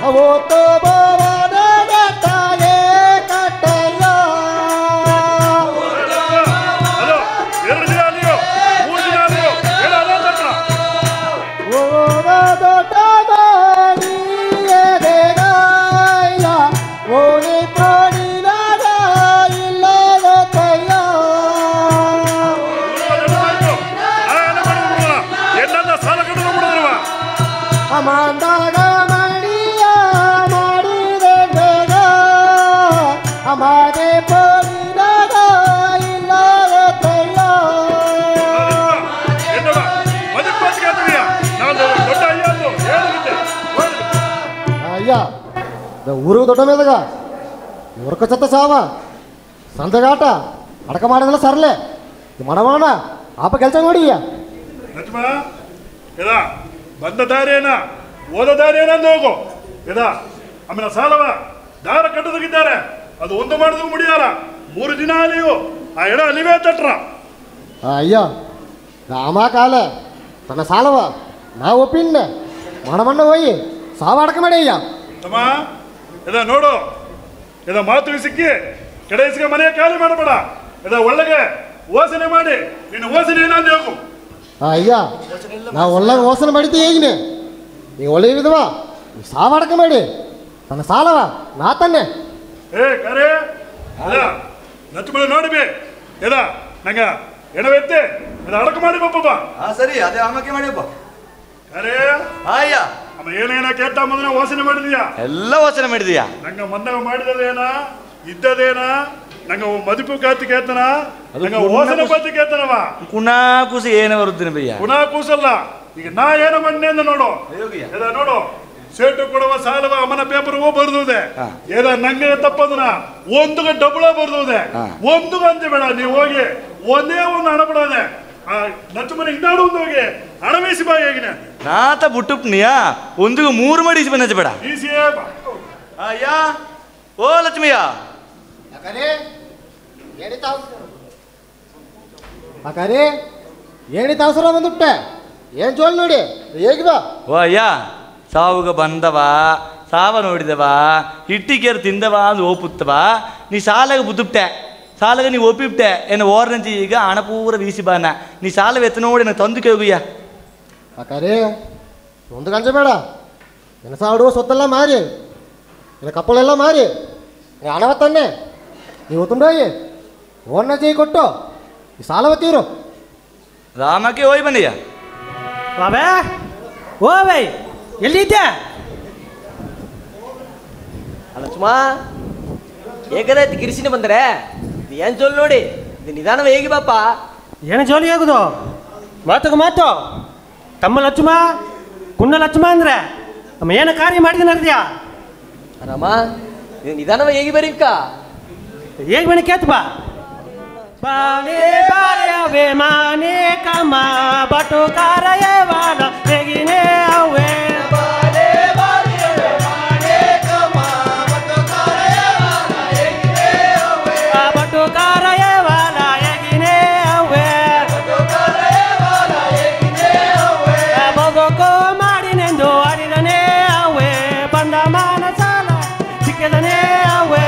ಅವೋ ತೋ ಬೋವನ ಗಟ್ಟಾಗೆ ಕಟ್ಟಯ್ಯ ಓದ ದೊಡ್ಡ ಮಾಡಿಯದೇಗಾಯ ಓಣಿ ಪ್ರಾಣಿನಾಗ ಇಲ್ಲದ ಕೈಯ ಅಮಾಂದಾಗ ಮಡಿಯ ಮಾಡಿದೆ ಬೇಗ ಅಮಾದೆ ಪೋಲಿನಾಗ ಇಲ್ಲದ ಕೈಯ ಅಯ್ಯ ಊರು ದೊಡ್ಡ ಮೇದಾಗ ಹೊರಕ ಸತ್ತ ಸಾವ ಸಂತೆಗಾಟ ಅಡಕ ಮಾಡಿದಲ್ಲ ಸರ್ಲೆ ಮಾಡಬೋಣ ಆಪ ಕೆಲಸ ನೋಡಿಯ ಬಂದ ದಾರಿಯೇನ ಓದ ದಾರಿಯೇನಂದು ಹೋಗು ಇದಾ ಆಮೇಲೆ ಸಾಲವ ದಾರ ಕಟ್ಟದಗಿದ್ದಾರೆ ಅದು ಒಂದು ಮಾಡಿದ ಮುಡಿಯಾರ 3 ದಿನ ಅಲ್ಲಿಯೂ ಆ ಎಡ ಅಲ್ಲಿವೇ ತಟ್ರ ಅಯ್ಯ ರಾಮ ಕಾಲೆ ತನ್ನ ಸಾಲವ ನಾ ಒಪ್ಪಿನ್ನೆ ಮಾಡಮಣ್ಣ ಹೋಯಿ ಸಾವ ಅಡಕ ಮಾಡಿ ಅಯ್ಯ ತಮ್ಮ ಇದ ನೋಡು ಇದ ಮಾತು ಸಿಕ್ಕಿ ಕಡೆಸಿಗೆ ಮನೆಯ ಖಾಲಿ ಮಾಡಬೇಡ ಇದ ಒಳ್ಳೆಗೆ ಓಸನೆ ಮಾಡಿ ನೀನು ಓಸನೆ ಏನಂದು ಹೋಗು ಅಯ್ಯ ನಾವು ಒಳ್ಳೆಗೆ ಓಸನೆ ಮಾಡಿದ್ದೆ ಹೇಗಿನೇ ನೀವು ಒಳ್ಳೆ ವಿಧವಾ ಸಾವ ಅಡಕ ಮಾಡಿ ತನ್ನ ಸಾಲವ ನಾ ತನ್ನೆ ಏ ಕರೆ ಲಕ್ಷ್ಮಣ ನೋಡಿಬಿ ಇದ ನಂಗ ಎಣವೆತ್ತೆ ಇದ ಅಡಕ ಮಾಡಿ ಬಪ್ಪ ಸರಿ ಅದೇ ಆಮಕ್ಕೆ ಮಾಡಿಯಪ್ಪ ಕರೆ ಅಯ್ಯ ಅಮ್ಮ ಏನೇನ ಕೇಳ್ತಾ ಮೊದಲ ವಾಸನೆ ಮಾಡಿದೀಯಾ ಎಲ್ಲ ವಾಸನೆ ಮಾಡಿದೀಯಾ ನಂಗ ಮೊನ್ನೆ ಮಾಡಿದದೇನ ಇದ್ದದೇನ ನಂಗ ಮದುಪು ಕಾತಿ ಕೇಳ್ತಾನ ನಂಗ ವಾಸನೆ ಪತ್ತಿ ಕೇಳ್ತಾನವ ಕುಣಾ ಕೂಸಿ ಏನು ಬರುತ್ತೀನಿ ಬಯ್ಯ ಕುಣಾ ಕೂಸಲ್ಲ ಈಗ ನಾ ಏನು ಮಣ್ಣೆ ಅಂತ ನೋಡು ಇದ ನೋಡು ಸೇಟು ಕೊಡುವ ಸಾಲವ ಅಮನ ಪೇಪರ್ ಬರ್ದುದೆ ಏದ ನಂಗೆ ತಪ್ಪದನ ಒಂದುಗ ಡಬಳ ಬರ್ದುದೆ ಒಂದುಗ ಅಂತ ಬೇಡ ನೀವು ಹೋಗಿ ಒಂದೇ ಒಂದು ಹಣ ಬಿಡೋದೆ ಲಕ್ಷ್ಮಣ ಇನ್ನಾಡು ಒಂದು ಹೋಗಿ ಹಣ ಬೇಯಿಸಿ ಬಾ ಹೇಗಿನ ನಾತ ಬುಟ್ಟುಪ್ನಿಯಾ ಒಂದಿಗೆ 3 ಮಾಡಿ ಈಸಿ ಬಂದ ಬೇಡ ಅಯ್ಯ ಓ ಲಕ್ಷ್ಮಿಯ ಅಕಾರಿ ಏನಿತ್ತು ಅವಸರ ಬಂದುಬಿಟ್ಟೆ ಏನು ಜೋಲ್ ನೋಡಿ ಹೇಗಿದ ಓ ಅಯ್ಯ ಸಾವುಗ ಬಂದವ ಸಾವ ನೋಡಿದವ ಹಿಟ್ಟಿಗೇರು ತಿಂದವ ಅದು ಓಪುತ್ತವ ನೀ ಸಾಲಾಗ ಬುದ್ದುಬಿಟ್ಟೆ ಸಾಲಾಗ ನೀವು ಒಪ್ಪಿಬಿಟ್ಟೆ ಏನು ಓರ್ನಂಚಿ ಈಗ ಹಣ ಪೂರ ಬೀಸಿ ಬಾನ ನೀ ಸಾಲ ಎತ್ತ ನೋಡಿ ನಾನು ತಂದುಕೆ ಹೋಗುಯ್ಯ ಅಕಾರಿ ಒಂದು ಗಂಜೆ ಬೇಡ ಏನು ಸಾಡುವ ಸೊತ್ತೆಲ್ಲ ಮಾರಿ ಇಲ್ಲ ಕಪ್ಪಳೆಲ್ಲ ಮಾರಿ ಹಣವ ತನ್ನೆ ನೀವು ತುಂಡೋಗಿ ಓನ್ನ ಜೈ ಕೊಟ್ಟು ಈ ಸಾಲವ ತೀರು. ರಾಮಕ್ಕೆ ಹೋಯ್ ಬನ್ನಿಯ ಬಾಬೇ ಓ ಬೈ ಎಲ್ಲಿದ್ದೆ? ಅಲ್ಲ ಸುಮಾ ಹೇಗದಾಯ್ತು ಗಿರಿಸಿನ ಬಂದರೆ ಏನು ಜೋಲ್ ನೋಡಿ ಇದು ನಿಧಾನವೇ ಹೇಗೆ ಬಾಪ. ಏನು ಜೋಲಿ ಆಗುದು ಮಾತುಗ ಮಾತು ತಮ್ಮ ಲಕ್ಷ್ಮ ಕುಣ್ಣ ಲಕ್ಷ್ಮ ಅಂದ್ರೆ ನಮ್ಮ ಏನು ಕಾರ್ಯ ಮಾಡಿದ ನಡ್ದ್ಯಾ ರಾಮ ಇದು ನಿಧಾನವೇ ಹೇಗೆ ಬರೀಕ ಹೇಗೆ ಬನ್ನಿ ಕೇತ್ ಬಾ ಬಾಲೆ ಬಾಲೆ ಅವೇ ಮಾನೆ ಕಮ ಬಟು ಕಾರಯ ವಾಲ ಹೇಗಿನೇ ಅವೇ ಬಾಲೆ ಬಾಲೆ ಅವೇ ಮಾನೆ ಕಮ ಬಟು ಕಾರಯ ವಾಲ ಹೇಗಿನೇ ಅವೇ ಬಟು ಕಾರಯ ವಾಲ ಹೇಗಿನೇ ಅವೇ ಬಟು ಕಾರಯ ವಾಲ ಹೇಗಿನೇ ಅವೇ ಬದುಕು ಮಾಡಿನೆಂದು ಅರಿದನೇ ಅವೇ ಬಂದ ಮಾನ ಸಾಲ ಸಿಕ್ಕಿದನೇ ಅವೇ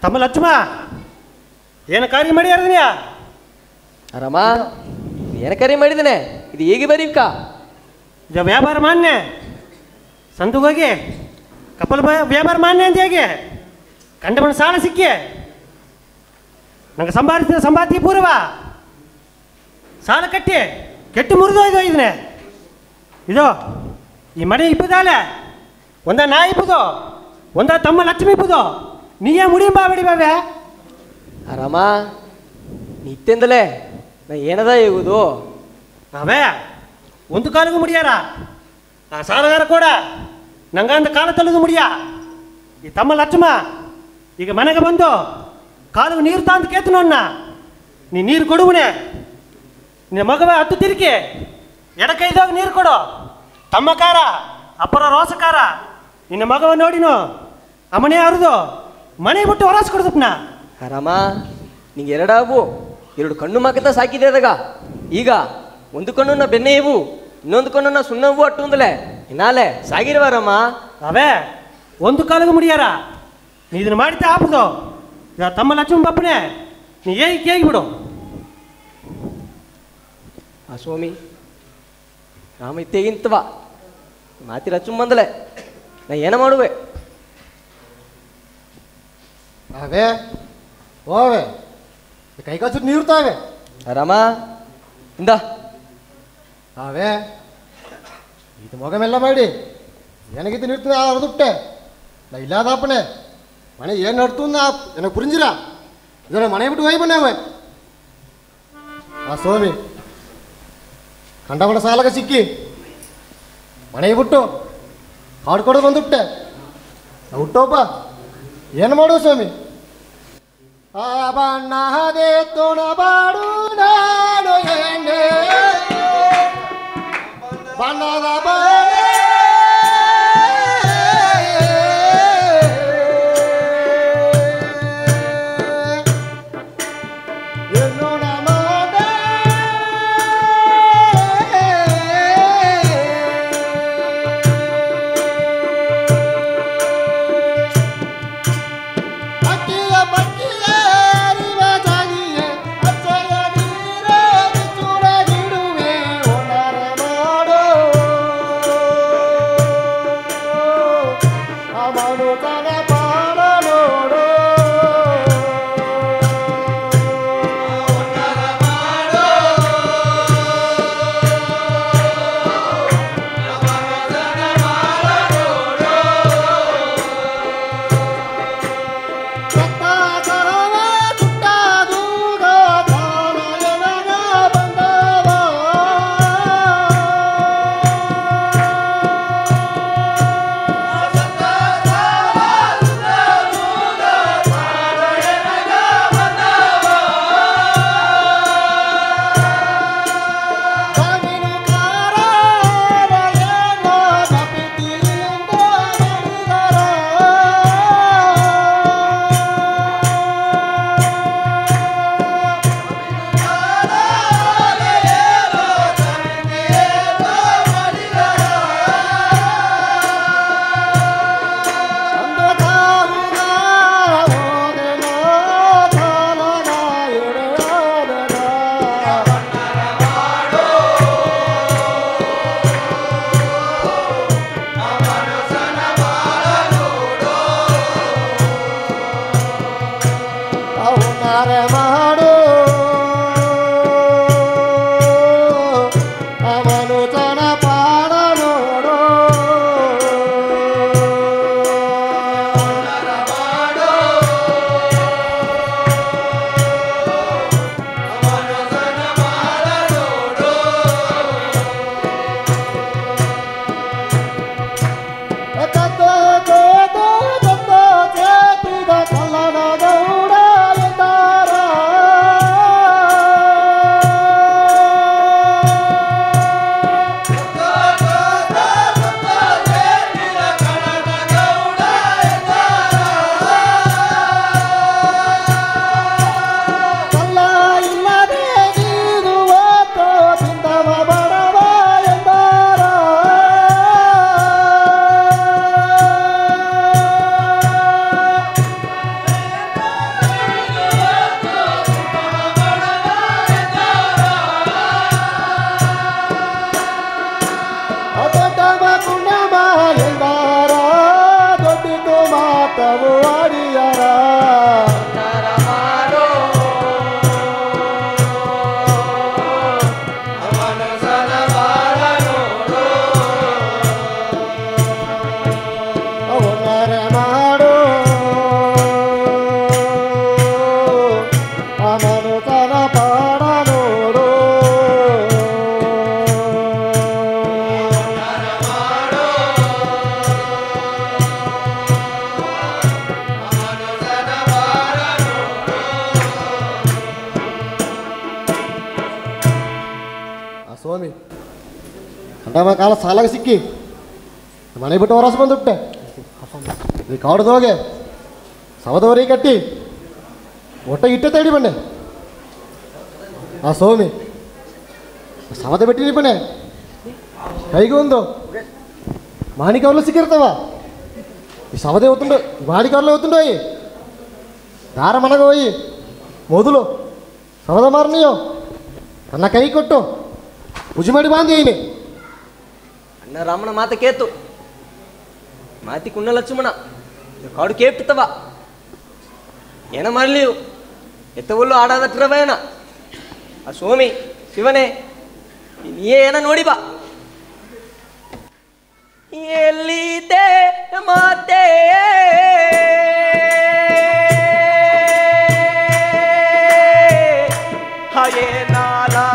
ತಮ್ಮ ಲಕ್ಷ್ಮ ಏನು ಕಾರ್ಯ ಮಾಡಿಯಾರದನ್ಯಾ ರಾಮ ಏನು ಕಾರ್ಯ ಮಾಡಿದ್ದೇನೆ ಇದು ಹೇಗೆ ಬರೀಕ ಇದು ವ್ಯಾಪಾರ ಮಾನ್ಯ ಸಂತಗೋಗಿ ಕಪಲ್ ವ್ಯಾಪಾರ ಮಾನ್ಯ ಅಂತ ಹೇಗೆ ಕಂಡ ಸಾಲ ಸಿಕ್ಕಿ ನಂಗೆ ಸಂಪಾದಿಸಿದ ಪೂರ್ವ ಸಾಲ ಕಟ್ಟಿ ಕೆಟ್ಟು ಮುರಿದೋಯ್ದು ಇದನ್ನೇ ಇದು ಈ ಮನೆ ಇಪ್ಪದಾಲೆ ಒಂದ ನಾ ಇಪ್ಪದು ಒಂದ ತಮ್ಮ ಲಕ್ಷ್ಮಿ ಇಪ್ಪದು ನೀಯೇ ಮುಡಿಂಬಾ ಬಡಿ ಬಾವೆ ರಾಮ ನಿತ್ಯಂದಲೇ ನಾ ಏನದ ಹೇಗುದು ಅವೇ ಒಂದು ಕಾಲಿಗೂ ಮುಡಿಯಾರ ಆ ಸಾಲಗಾರ ಕೂಡ ನಂಗಂತ ಕಾಲ ತಲೆದು ಮುಡಿಯ ಈ ತಮ್ಮ ಲಕ್ಷ್ಮ ಈಗ ಮನೆಗೆ ಬಂದು ಕಾಲಿಗೆ ನೀರು ತಾಂತ ಕೇತು ನೋಡ್ನ ನೀ ನೀರು ಕೊಡುವನೆ ನಿನ್ನ ಮಗವೇ ಹತ್ತು ತಿರುಗಿ ಎಡಕೈದಾಗ ನೀರು ಕೊಡು ತಮ್ಮ ಕಾರ ಅಪ್ಪರ ರೋಸಕಾರ ನಿನ್ನ ಮಗವ ನೋಡಿನು ಅಮ್ಮನೆ ಹರಿದು ಮನೆ ಬಿಟ್ಟು ಹೊರಸ್ ಕೊಡ್ದಪ್ನ ರಾಮ ನಿಂಗೆ ಎರಡಾವು ಎರಡು ಕಣ್ಣು ಮಕ್ಕದ ಸಾಕಿದೆ ಅದಾಗ ಈಗ ಒಂದು ಕಣ್ಣು ಬೆನ್ನೆ ಇವು ಇನ್ನೊಂದು ಕಣ್ಣು ಸುಣ್ಣವು ಅಟ್ಟುಂದಲೇ ಇನ್ನಾಲೆ ಸಾಗಿರುವಾರಮ್ಮ ಅವೇ ಒಂದು ಕಾಲಿಗೆ ಮುಡಿಯಾರ ನೀ ಇದನ್ನು ಮಾಡಿದ್ದೆ ಆಪದು ತಮ್ಮ ಲಕ್ಷ್ಮಣ ಬಪ್ಪನೆ ನೀ ಹೇಗೆ ಬಿಡು ಆ ಸ್ವಾಮಿ ರಾಮ ಇತ್ತೇಗಿಂತವ ಮಾತಿ ಲಕ್ಷ್ಮ ಬಂದಲೆ ನಾ ಏನ ಮಾಡುವೆ ಅವೇ ಓವೆ ಕೈ ಕಾಸು ನೀರ್ತಾವೆ ರಾಮ ಇಂದ ಅವೇ ಇದು ಮೊಗಮೆಲ್ಲ ಮಾಡಿ ನನಗಿದ್ದು ನೀರ್ತು ಅರ್ದುಟ್ಟೆ ನಾ ಇಲ್ಲಾದಪ್ಪನೆ ಮನೆ ಏನು ನಡ್ತು ನನಗೆ ಪುರಿಂಜಿರ ಇದರ ಮನೆ ಬಿಟ್ಟು ಹೋಗಿ ಬನ್ನಿ ಅವೆ ಆ ಸ್ವಾಮಿ ಕಂಡ ಸಾಲಗ ಸಿಕ್ಕಿ ಮನೆಗೆ ಬಿಟ್ಟು ಹಾಡು ಕೊಡೋದು ಬಂದುಬಿಟ್ಟೆ ಹುಟ್ಟೋಪ್ಪ ಏನು ಮಾಡುವ ಸ್ವಾಮಿ ಆ ಬಣ್ಣದೇ ತೊಣಬಾಡು ನಾಡು ಎಣ್ಣೆ ಬಣ್ಣದ ಒನ್ನಾರೆ ಮಾಡು ಅವನು ತನ ಪಾಡ ನೋಡು ಸ್ವಾಮಿ ಕಂಡಮ ಕಾಲ ಸಾಲಾಗ ಸಿಕ್ಕಿ ಮನೆ ಬಿಟ್ಟು ಹೊರಸ ಬಂದುಬಿಟ್ಟೆ ಈ ಕಾಡ್ದೋಗೆ ಸವದವರಿಗೆ ಕಟ್ಟಿ ಒಟ್ಟ ಇಟ್ಟೆ ತಡಿ ಬನ್ನೆ ಆ ಸ್ವಾಮಿ ಸವದೆ ಬಿಟ್ಟಿನಿ ಬನ್ನೆ ಕೈಗೆ ಒಂದು ಮಾಣಿಕವಲ್ಲ ಸಿಕ್ಕಿರ್ತಾವ ಈ ಸವದೆ ಹೊತ್ತುಂಡು ಮಾಣಿಕವಲ್ಲ ಹೊತ್ತುಂಡು ಹೋಯಿ ದಾರ ಮನಗ ಹೋಯಿ ಮೊದಲು ಸವದ ಮಾರನಿಯೋ ನನ್ನ ಕೈ ಕೊಟ್ಟು ಪೂಜೆ ಮಾಡಿ ಬಾಂಧೇನೆ ಅಣ್ಣ ರಾಮನ ಮಾತ ಕೇತು ಮಾತಿ ಕುಣ್ಣ ಲಕ್ಷ್ಮಣ ಕಾಡು ಕೇಪ್ತವ ಏನ ಮಾಡಲಿಯು ಎತ್ತವಲ್ಲು ಆಡಾದಟ್ರವೇನ ಆ ಸ್ವಾಮಿ ಶಿವನೇ ನೀಯೇ ಏನ ನೋಡಿ ಬಾ ಎಲ್ಲಿದೆ ಮಾತೆ ಹಾಗೆ ನಾಲಾ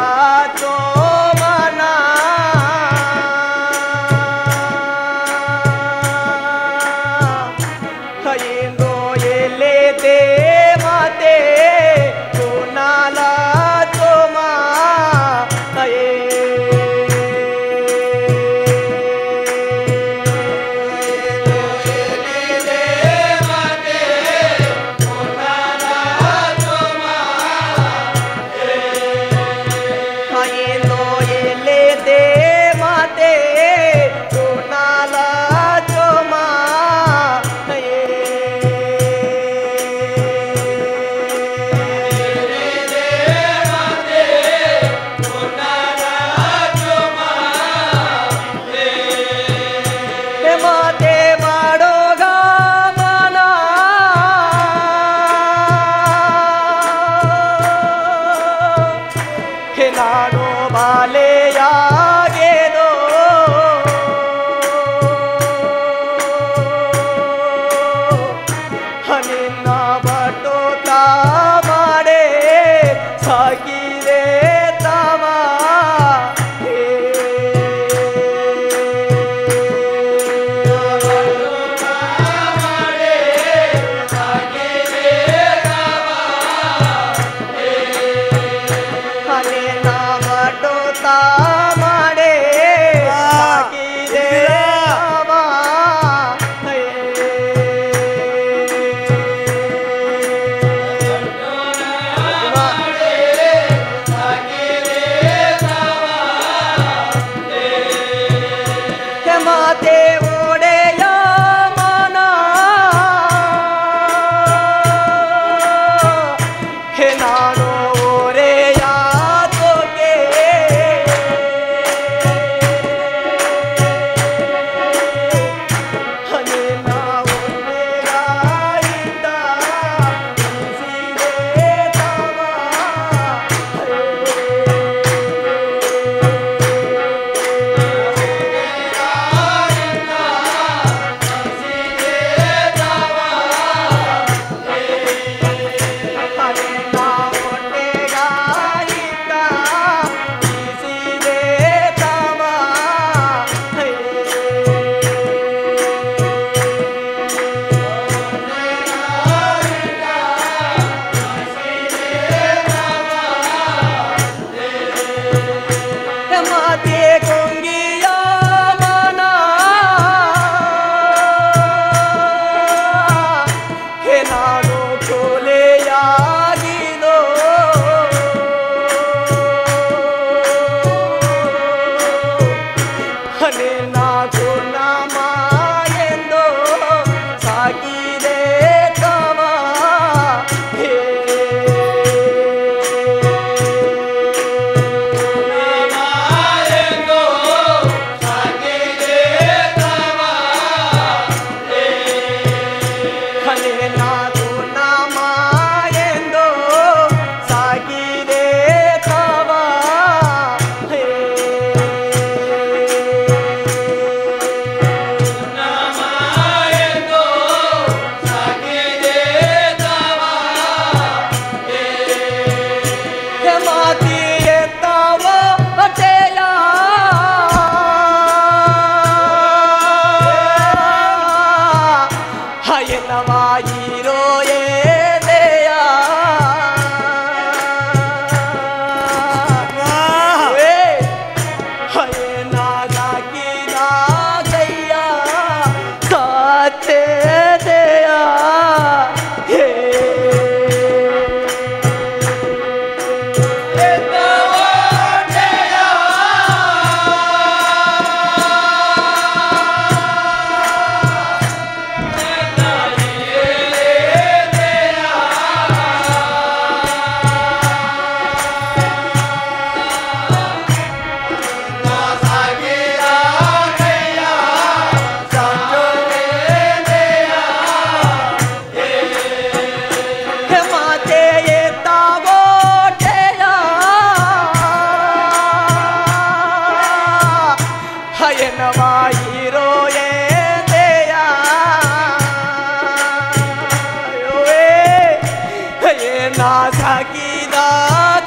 ಸಾಕಿದ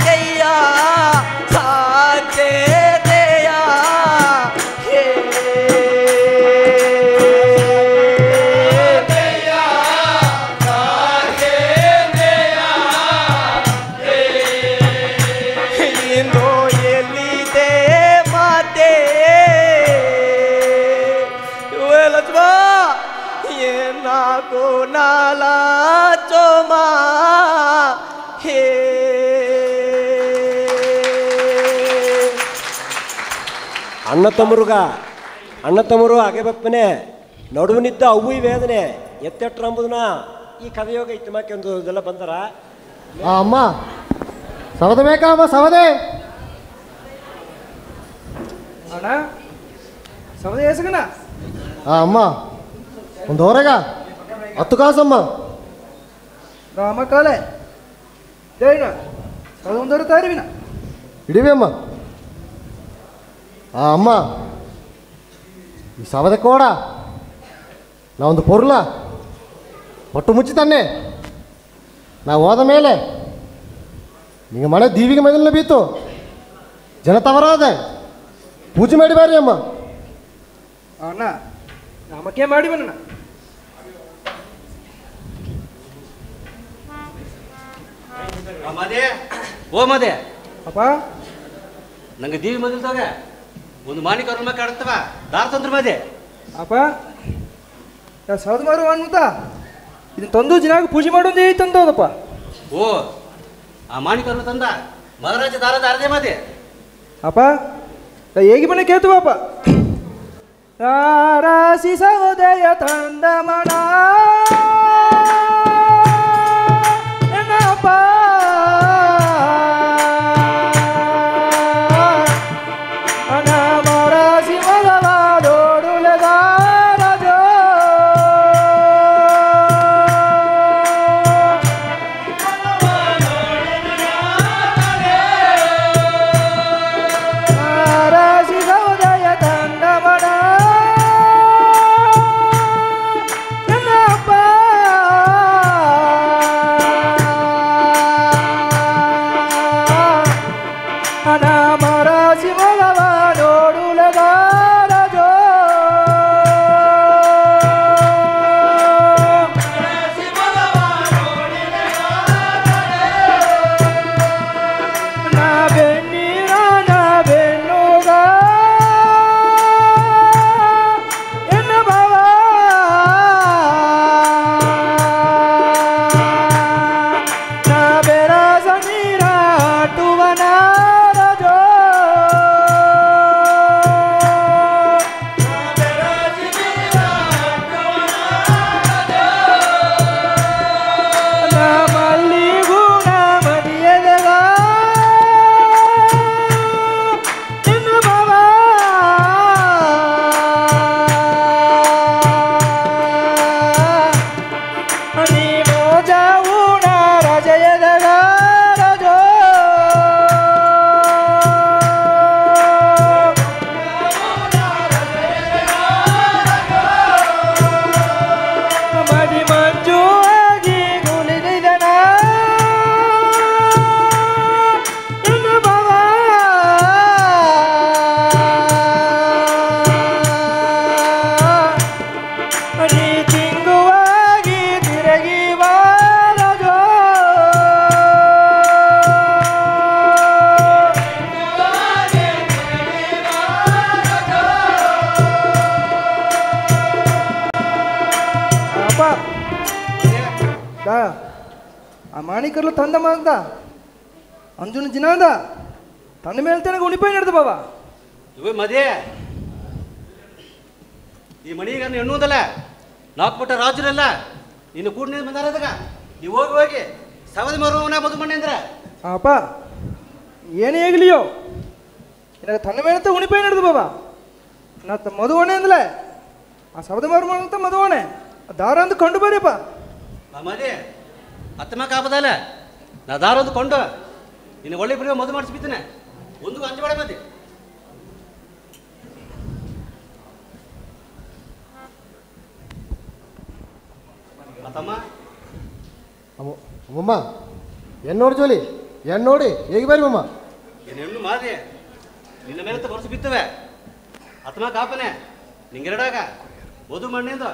ಕೈಯ ಸಾಧ್ಯತೆಯ ಇಂದು ಎಲ್ಲಿದೆ ಮಾತೆ ಲಕ್ಷ್ಮ ಏನಾಗೋ ನಾಲ ಚೋಮ ಹೇ ಅಣ್ಣ ತಮ್ಮರು ಅಗೆಬಪ್ಪನೆ ನಡುವಿನಿದ್ದ ಅವು ಈ ವೇದನೆ ಎತ್ತೆಟ್ರ ಎಂಬುದನ್ನ ಈ ಕಥೆಯೋಗ ಇತ್ತಮಾಕೆ ಒಂದು ಇದೆಲ್ಲ ಬಂದರ ಅಮ್ಮ ಸವದೆ ಬೇಕಾ ಅಮ್ಮ ಸವದೆ ಅಣ್ಣ ಸವದೆ ಎಸಗಣ ಅಮ್ಮ ಒಂದು ಹೊರಗ 10 ಕಾಸಮ್ಮ ರಾಮ ಕಾಲೆ ಜೈನ ಸೌಂದರ್ಯ ತಾರಿವಿನ ಇಡಿವಿ ಅಮ್ಮ ಅಮ್ಮ ಈ ಸವದೆ ಕೋಡ ನಾ ಒಂದು ಪೊರ್ಲ ಒಟ್ಟು ಮುಚ್ಚಿ ತನ್ನೆ ನಾವು ಹೋದ ಮೇಲೆ ನಿಂಗೆ ಮನೆ ದೀವಿಗೆ ಮಗಲನ್ನ ಬೀತು ಜನ ತವರಾದೆ ಪೂಜೆ ಮಾಡಿ ಬಾರಿ ಅಮ್ಮ ಅಣ್ಣ ನಮಕ್ಕೆ ಮಾಡಿ ಬಣ್ಣ ಮದೆ ಓ ಮದೆ ಅಪ್ಪ ನಂಗೆ ದೀವಿ ಮಗಲ್ದಾಗ ಒಂದು ಮಾನಿಕ ಅವ್ರ ಮಕ್ಕ ಆಡ್ತವ ದಾರ ತಂದ್ರ ಮದೆ ಅಪ್ಪ ಸೌದ್ ಮಾರು ಅನ್ಮುತ್ತ ಇದನ್ನ ತಂದು ಜಿನಾಗ ಪೂಜೆ ಮಾಡೋದೇ ತಂದೋದಪ್ಪ ಓ ಆ ಮಾನಿಕ ಅವ್ರ ತಂದ ಮಹಾರಾಜ ದಾರ ದಾರದೆ ಮದೆ ಅಪ್ಪ ಹೇಗೆ ಬಣ್ಣ ಕೇಳ್ತೀವಪ್ಪ ರಾರಾಸಿ ಸಹೋದಯ ತಂದ ಮಣ ಏನಪ್ಪ ಅನಮರಾಸಿ ಮಲವಾದೋಡುಲೆದ ರಾಜೋ ರಾರಾಸಿ ಸಹೋದಯ ತಂದ ಮಣ ಏನಪ್ಪ ಅನಮರಾಸಿ ಮಲವಾದೋಡುಲೆದ ರಾಜೋ ನಾ ಬೆನ್ನೀರ ನಾ ಬೆನ್ನುಗ ಎನ್ನ ಭಾವ ನಾ ಬೆರಸ ನೀರ ಅಟುವನ ರಾಜೋ ನಾ ಮಲ್ಲಿಗೂ ನಾ ಮದಿಯದೆಗ ಎನ್ನ ಭಾವ ನೀ ಮೋಜವು ನಾ ರಜಯದಗ ರಾಜೋ ಮದಿ ಮಂಜು ಆಗಿ ಗುಲಿದಿದನ ಎನ್ನ ಭಾವ ನೀ ತಿಂಗುವಾಗಿ ತಿರುಗಿ ಬಾರಜೋ ಅಪ್ಪ ಆ ಮಾಣಿಕರ್ಲು ತಂದ ಮಾಂದ ಅಂಜುನ ಜಿನಾದ ತಂದ ಮೇಲೆ ತನಕ ಉಣಿಪಾಯಿ ನಡೆದ ಬಾಬಾ ಇವ ಮದೆ ಈ ಮಣಿಗೆ ಎನ್ನುವುದಲ್ಲ ನಾಲ್ಕು ಪಟ್ಟ ರಾಜರೆಲ್ಲ ಇನ್ನು ಕೂಡ ಬಂದಾರದಾಗ ನೀವು ಹೋಗಿ ಸವದಿ ಮರುವನ ಮದು ಮಣ್ಣೆ ಅಂದ್ರೆ ಅಪ್ಪ ಏನೇ ಆಗಲಿಯೋ ನನಗೆ ತನ್ನ ಮೇಲೆ ಉಣಿಪಾಯಿ ನಡೆದು ಬಾಬಾ ನಾ ಮದುವಣೆ ಅಂದಲೇ ಆ ಸವದ ಮಾರು ಅಂತ ಮದುವಣೆ ದಾರ ಅಂತ ಕೊಂಡು ಬರೀಪ್ಪ ಮದೆ ಹತ್ತಮ ಕಾಪದಲ್ಲ ನಾ ದಾರ ಒಂದು ಕೊಂಡು ಇನ್ನು ಒಳ್ಳೆ ಬಿಡುವ ಮದು ಮಾಡಿಸ್ಬಿತ್ತೇನೆ ಒಂದು ಅಂಜಬೇಡ ಮದೆ ಅಮ್ಮ ಅಮ್ಮಮ್ಮ ಏನು ನೋಡಿ ಜೋಲಿ ಏನು ನೋಡಿ ಹೇಗೆ ಬರಿ ಮಮ್ಮ ಏನು ಹೆಣ್ಣು ಮಾದಿ ನಿನ್ನ ಮೇಲೆ ಬರ್ಸು ಬಿತ್ತವೆ ಆತ್ಮ ಕಾಪನೆ ನಿಂಗೆರಡಾಗ ಮಧು ಮಣ್ಣಿಂದ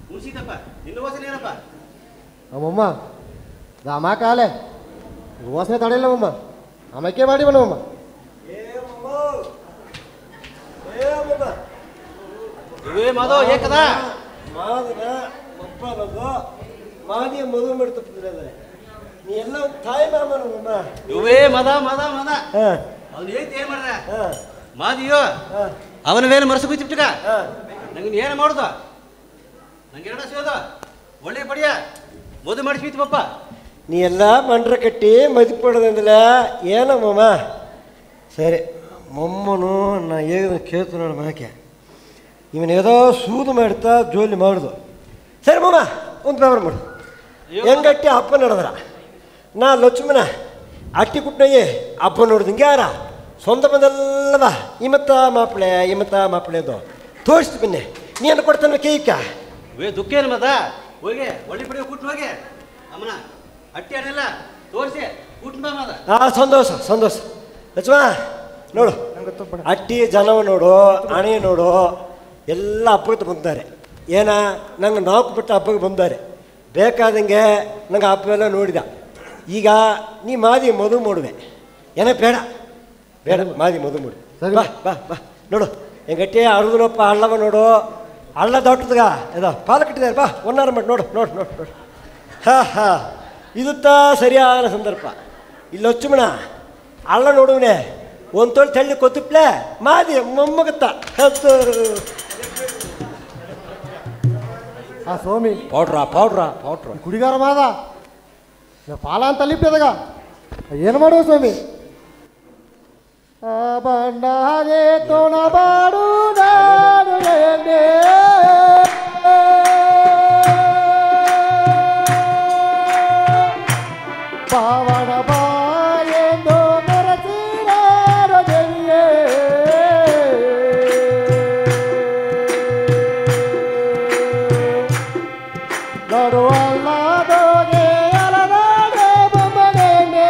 ಮುಗಿಸಿದಪ್ಪ ನಿನ್ನ ವಾಸನೆ ಏನಪ್ಪ ಅಮ್ಮಮ್ಮ ರಾಮ ಕಾಲೆ ವಾಸನೆ ತಡೆಯಿಲ್ಲ ಮಮ್ಮ ಆಮೇಕೆ ಮಾಡಿ ಬಣ್ಣಮ್ಮ ಇವೇ ಮಾಧವ ಏಕದ ಮಾದನ ಒಪ್ಪನದು ಮಾದಿಯ ಮದುವೆ ಮಾಡಿ ತಪ್ಪಿದ್ರೆ ನೀ ಎಲ್ಲ ತಾಯಿ ಮಾಮನಮ್ಮ ಇವೇ ಮದ ಮದ ಮದ ಅವ್ನು ಹೇಳ್ತಿ ಏನ್ ಮಾಡ್ರ ಮಾದಿಯೋ ಅವನ ಮೇಲೆ ಮರಸು ಬಿಚ್ಚಿಬಿಟ್ಟಗ ನಂಗೆ ಏನು ಮಾಡುದು ನಂಗೆ ಎರಡ ಸಿಗೋದು ಒಳ್ಳೆ ಪಡಿಯ ಮದುವೆ ಮಾಡಿಸ್ಬಿತ್ತು ಪಪ್ಪ ನೀ ಎಲ್ಲ ಮಂಡ್ರ ಕಟ್ಟಿ ಮದಿಪಡದಂದಿಲ್ಲ ಏನಮ್ಮಮ್ಮ ಸರಿ ಮೊಮ್ಮನು ನಾ ಹೇಗ ಕೇಳ್ತು ನೋಡು ಮನಕ್ಕೆ ಇವನ್ ಏದೋ ಸೂದು ಮಾಡ್ತಾ ಜೋಲಿ ಮಾಡುದು ಸರಿ ಮಮ್ಮ ಒಂದು ವ್ಯವಹಾರ ಮಾಡು ಹೆಂಗಟ್ಟಿ ಹಬ್ಬ ನಡೆದ್ರ ನಾ ಲಕ್ಷ್ಮಣ ಅಟ್ಟಿ ಕುಟ್ನಯ್ಯ ಹಬ್ಬ ನೋಡಿದ್ ಹಿಂಗೆ ಯಾರ ಸ್ವಂತ ಬಂದಲ್ಲವ ಇಮತ್ತ ಮಾಪ್ಳೆ ಅದು ತೋರಿಸ್ತು ಬನ್ನಿ ನೀನು ಕೊಡ್ತಾನೆ ಕೇಕ ವೇ ದುಃಖ ಏನು ಮದ ಹೋಗಿ ಒಳ್ಳೆ ಪಡಿಯೋ ಕೂಟ್ ಹೋಗಿ ಅಮ್ಮನ ಅಟ್ಟಿ ಅಡಿಲ್ಲ ತೋರಿಸಿ ಕೂಟ್ ಬಾ ಮದ ಸಂತೋಷ ಲಕ್ಷ್ಮ ನೋಡು ಅಟ್ಟಿ ಜನವ ನೋಡು ಅಣೆ ನೋಡು ಎಲ್ಲ ಹಬ್ಬಕ್ಕೆ ಬಂದ್ದಾರೆ ಏನ ನಂಗೆ ನಾಲ್ಕು ಬಿಟ್ಟು ಹಬ್ಬಕ್ಕೆ ಬಂದಾರೆ ಬೇಕಾದಂಗೆ ನಂಗೆ ಹಬ್ಬ ಎಲ್ಲ ನೋಡಿದ ಈಗ ನೀ ಮಾದಿ ಮದುವೆ ಮಾಡುವೆ ಏನ ಬೇಡ ಮಾದಿ ಮದುವೆ ಮಾಡು ಬಾ ನೋಡು ಹೆಂಗಟ್ಟಿ ಅರ್ಧನಪ್ಪ ಹಳ್ಳವ ನೋಡು ಹಳ್ಳ ದೊಡ್ಡದಾಗ ಇದೋ ಪಾಲ ಕಟ್ಟಿದ್ದಾರೆ ಬಾ ಒನ್ನಾರ ಮಾಡಿ ನೋಡು ಹಾ ಇದು ಸರಿಯಾದ ಸಂದರ್ಭ ಇಲ್ಲಿ ಲಕ್ಷ್ಮಣ ಹಳ್ಳ ನೋಡುವನೆ ಒಂದು ತೋಳು ತಳ್ಳಿ ಕೊತ್ತಿಪ್ಲೆ ಮಾದಿ ಮೊಮ್ಮಗತ್ತ ಆ ಸ್ವಾಮಿ ಪೌಡ್ರಾ ಕುಡಿಗಾರ ಮಾದ ಪಾಲ ಅಂತ ಅಲ್ಲಿಪ್ಪಿದಾಗ ಏನು ಮಾಡುವ ಸ್ವಾಮಿ ಬಂಡಾಗೆ ತೋಣಬಾಡು ನಾನು ಪಾವನ ಬಾಯೆಂದು ಮೆರಸಿರಾರ ದೇವಿಯೇ ನಡುವಲ್ಲದೋಗೆ ಅಲನಾಡೆ ಬೊಮ್ಮನೇನೆ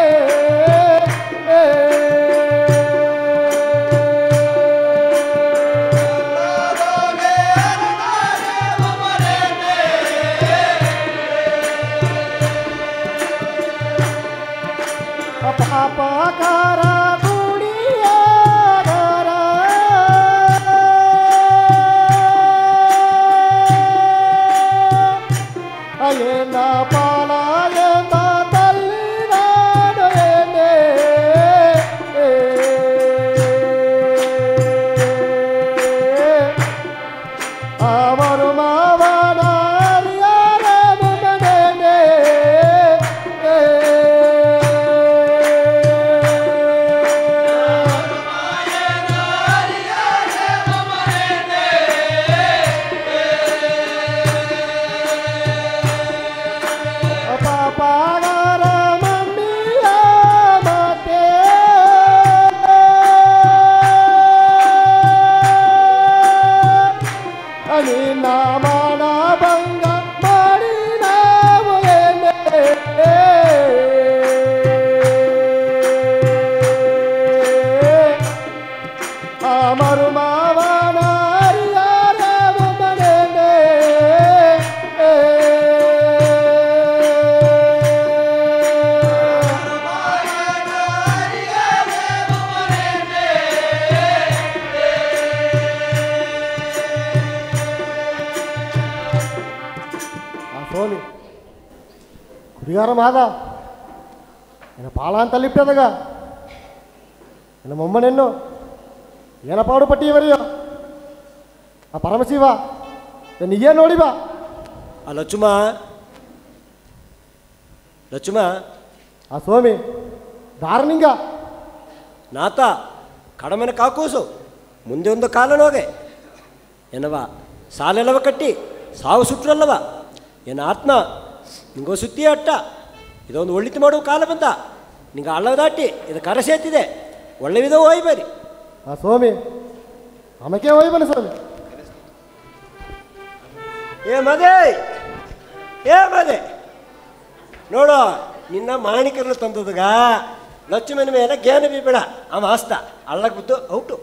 ಪಾಪಕಾರ ಗುಡಿಯಾಗಾರ ಅಯ್ಯನ ಪಾಲ ಎಂದ ತಲ್ಲಿ ನಾಡು ಏನೇ ಅವರು ಮಾವನ ಹರಿಯಾರ ಮುನ್ನಡೇನೆ ಪಾಪಗಾರ ಮಮ್ಮಿಯ ಮಾತೆ ನಿನ್ನ ಮಾನ ಭಂಗ ಮಾಡಿ ನಾವು ಏನೇ ಅಮರು ಮಾವನ ಹರಿಯಾರ ಬೊಮ್ಮನೇನೆ ಸೋನಿ ಕುಡಿಗಾರ ಮಾದ ಏನ ಪಾಳ ಅಂತ ಅಲ್ಲಿಪ್ಪಿದಾಗ ನನ್ನ ಮೊಮ್ಮನೆನ್ನು ಏನ ಪಾಡು ಪಟ್ಟಿ ಇವರಿಯೋ ಆ ಪರಮಶಿವ ನೀಗೇ ನೋಡಿ ಬಾ ಆ ಲಕ್ಷ್ಮ ಆ ಸ್ವಾಮಿ ದಾರನಿಂಗ ನಾತ ಕಡಮೆನ ಕಾಕೂಸು ಮುಂದೆ ಒಂದು ಕಾಲನೋಗೆ ಏನವ ಸಾಲೆಲ್ಲವ ಕಟ್ಟಿ ಸಾವು ಸುಟ್ರಲ್ಲವ ಏನ ಆತ್ಮ ನಿಂಗೋ ಸುತ್ತಿ ಅಟ್ಟ ಇದೊಂದು ಒಳ್ಳಿತು ಮಾಡುವ ಕಾಲ ಬಂದ ನಿಂಗೆ ಹಳ್ಳ ದಾಟಿ ಇದು ಕರೆ ಸೇತಿದೆ ಒಳ್ಳೆ ವಿಧ ಹೋಯ್ ಬರಿ ಆ ಸ್ವಾಮಿ ಆಮೇಕೆ ಹೋಯ್ ಬನ್ನಿ ಸ್ವಾಮಿ ಏ ಮದೆ ನೋಡು ನಿನ್ನ ಮಾಣಿಕರನ್ನು ತಂದದಾಗ ಲಕ್ಷ್ಮಣ ಮೇಲೆ ಜ್ಞಾನ ಬೀಬೇಡ ಅವ ಆಸ್ತ ಅಳ್ಳಕ್ಕೆ ಬಿದ್ದು ಔಟು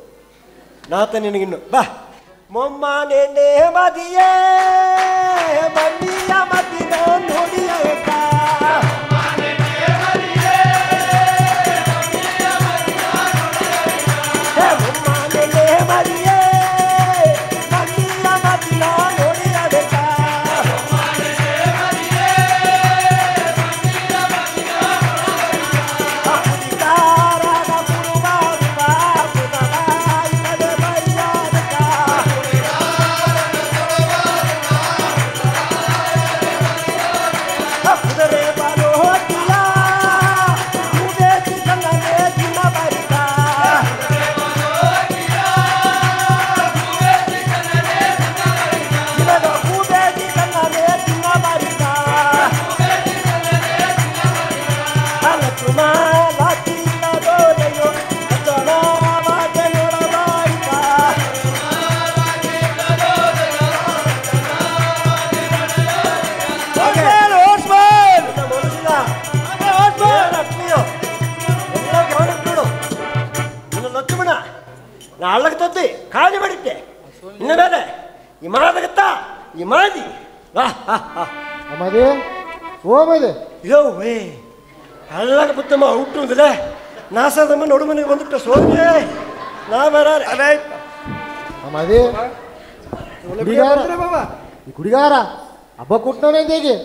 ನಾತ ನಿನಗಿನ್ನು ಬಾ ಮೊಮ್ಮ ನೆನೆ ಮದಿಯೇ ಮದಿಯ ಮದಿನ ನೋಡಿಯ ಅಳ್ಳಕ್ಕೆ ತತ್ತಿ ಖಾಲಿ ಮಾಡಿದ್ದೆ ಇನ್ನ ಮೇಲೆ ಈ ಮಾದಾಗತ್ತಾ ಈ ಮಾದಿ ಅಮ್ಮದಿ ಓ ಮದಿ ಯೋ ವೇ ಅಳ್ಳಕ್ಕೆ ಬುತ್ತಮ್ಮ ಹುಟ್ಟುಂದಿಲ್ಲ ನಾಸದಮ್ಮ ನೋಡು ಮನೆಗೆ ಬಂದುಬಿಟ್ಟ ಸೋಗೆ ನಾ ಬರ ಅಮ್ಮದಿ ಈ ಕುಡಿಗಾರ ಹಬ್ಬ ಕೊಟ್ಟವನೇ ಹೇಗೆ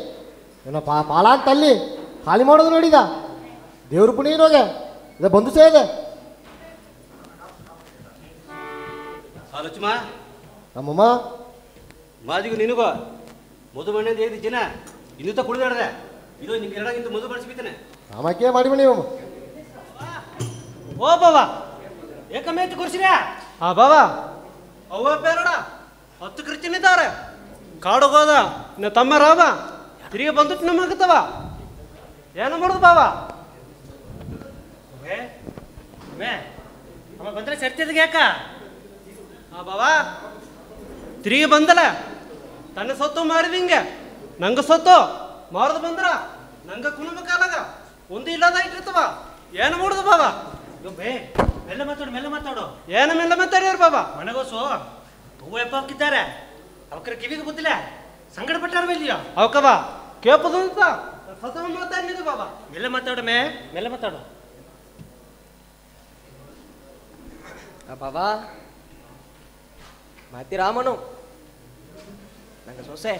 ಏನೋ ಪಾಲ ಅಂತ ಅಲ್ಲಿ ಖಾಲಿ ಮಾಡೋದು ನೋಡಿದ ದೇವ್ರ ಪುಣಿ ಇರೋಗೆ ಇದೆ ಬಂದು ಸೇದೆ ಲಕ್ಷ್ಮ ನಮ್ಮಮ್ಮ ಮಾದಿಗೂ ನಿನಗೋ ಮಧು ಬಣ್ಣ ಅಂತ ಹೇಳಿದ ಜನ ಇನ್ನೂ ತ ಕುಡಿದಾಡ್ರೆ ಇದು ನಿಮ್ಗೆ ಎರಡಾಗಿಂತ ಮಧು ಬಳಸ್ಬಿದ್ದಾನೆ ಆಮಕ್ಕೆ ಮಾಡಿ ಬನ್ನಿ ಅಮ್ಮ ಓ ಬಾವಾ ಏಕಮೇತಿ ಕೊರ್ಸಿರ್ಯಾ ಆ ಬಾವಾ ಅವ್ವ ಬೇರಡ 10 ಕ್ರಿಶ್ಚಿಯನ್ ಕಾಡುಗೋದ ಇನ್ನ ತಮ್ಮ ರಾವ ತಿರುಗಿ ಬಂದುಟ್ಟು ನಮ್ಮಾಗತ್ತವ ಏನು ಮಾಡೋದು ಬಾವಾ ಅವ ಬಂದ್ರೆ ಸರ್ತಿದ್ಗ ಯಾಕ ಆ ಬಾವಾ ತಿರುಗಿ ಬಂದಲ್ಲ ತನ್ನ ಸೊತ್ತು ಮಾರಿದಿಂಗೆ ನಂಗೆ ಸೊತ್ತು ಮಾರದು ಬಂದ್ರ ನಂಗೆ ಕುಣುಮ ಕಾಲಾಗ ಒಂದು ಇಲ್ಲದ ಇಟ್ಟಿರ್ತವ ಏನು ಮಾಡುದು ಬಾಬಾ ಬೇ ಮೆಲ್ಲ ಮಾತಾಡು ಏನು ಮೆಲ್ಲ ಮಾತಾಡ್ಯಾರ ಬಾಬಾ ಮನೆಗೋಸು ಹೂವು ಎಪ್ಪ ಹಾಕಿದ್ದಾರೆ ಅವಕ್ರ ಕಿವಿಗೆ ಗೊತ್ತಿಲ್ಲ ಸಂಗಡ ಪಟ್ಟಾರ ಮೇಲಿಯ ಅವಕವ ಕೇಪದು ಅಂತ ಸತ ಮಾತಾಡಿದ್ದು ಬಾಬಾ ಮೆಲ್ಲ ಮಾತಾಡು ಮೆಲ್ಲ ಮಾತಾಡು ಬಾಬಾ ಮಾತಿ ರಾಮನು ನಂಗೆ ಸೊಸೆ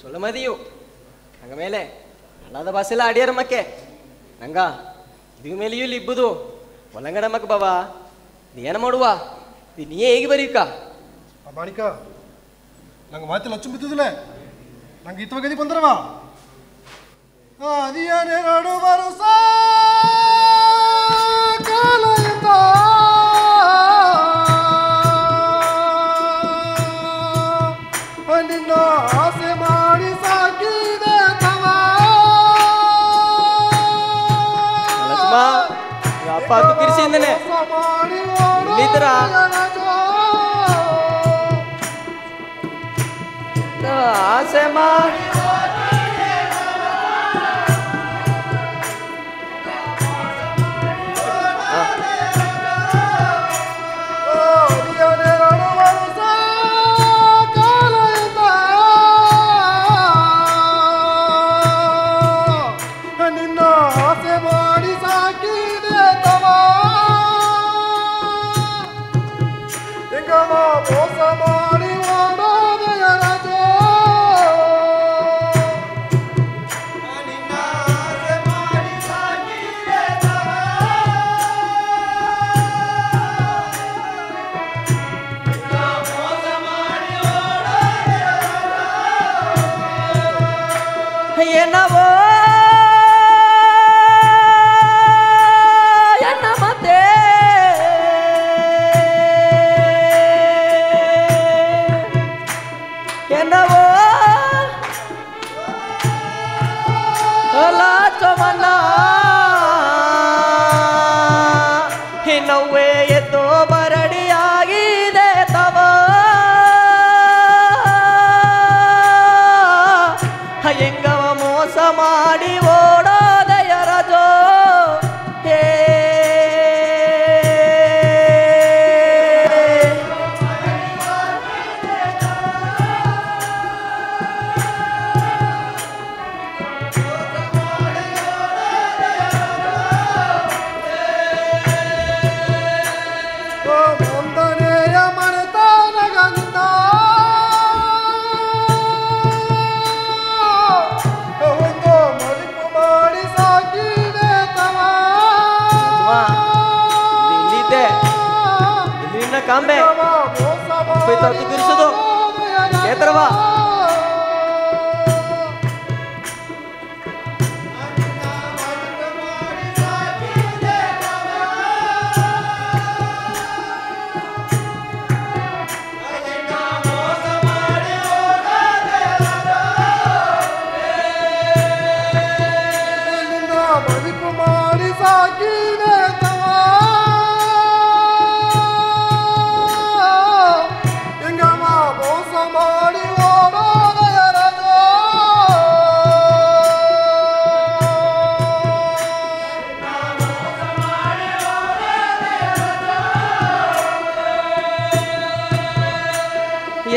ಸೊಲ್ಲ ಮದಿಯು ನಂಗ ಮೇಲೆ ಅಲ್ಲಾದ ಬಾಸೆಲ್ಲ ಅಡಿಯಾರ ಮಕ್ಕೆ ನಂಗ ಇದು ಮೇಲೆಯೂ ಇಲ್ಲಿ ಇಬ್ಬುದು ಒಲಂಗಡ ಮಕ್ಕ ಬಾಬಾ ಏನು ಮಾಡುವ ನೀಯೇ ಹೇಗೆ ಬರೀಕ ಮಾಣಿಕ ನಂಗೆ ಮಾತಿ ಲಚ್ಚು ಬಿದ್ದಿದ್ದಿಲ್ಲ ನಂಗೆ ಇತ್ವ ಗದಿ ಬಂದ್ರವ ಅದಿಯನೆರಡು ವರ್ಷ ಕಾಲದಿಂದ ನಿನ್ನ ಆಸೆ ಮಾಡಿ ಸಾಕಿದೆ ಅಪ್ಪ ಅದು ಕಿರಿಸಿಂದನೆ ಇಲ್ಲಿದ್ರ ಆಸೆ ಮಾಡಿ ಹೆಂಗವ ಮೋಸ ಮಾಡಿ ಓಡ ಕಾಂಬೆ ಉಪ್ಪಿಟ್ಟು ತಿರ್ಸೋದು ಕೇತ್ರವಾ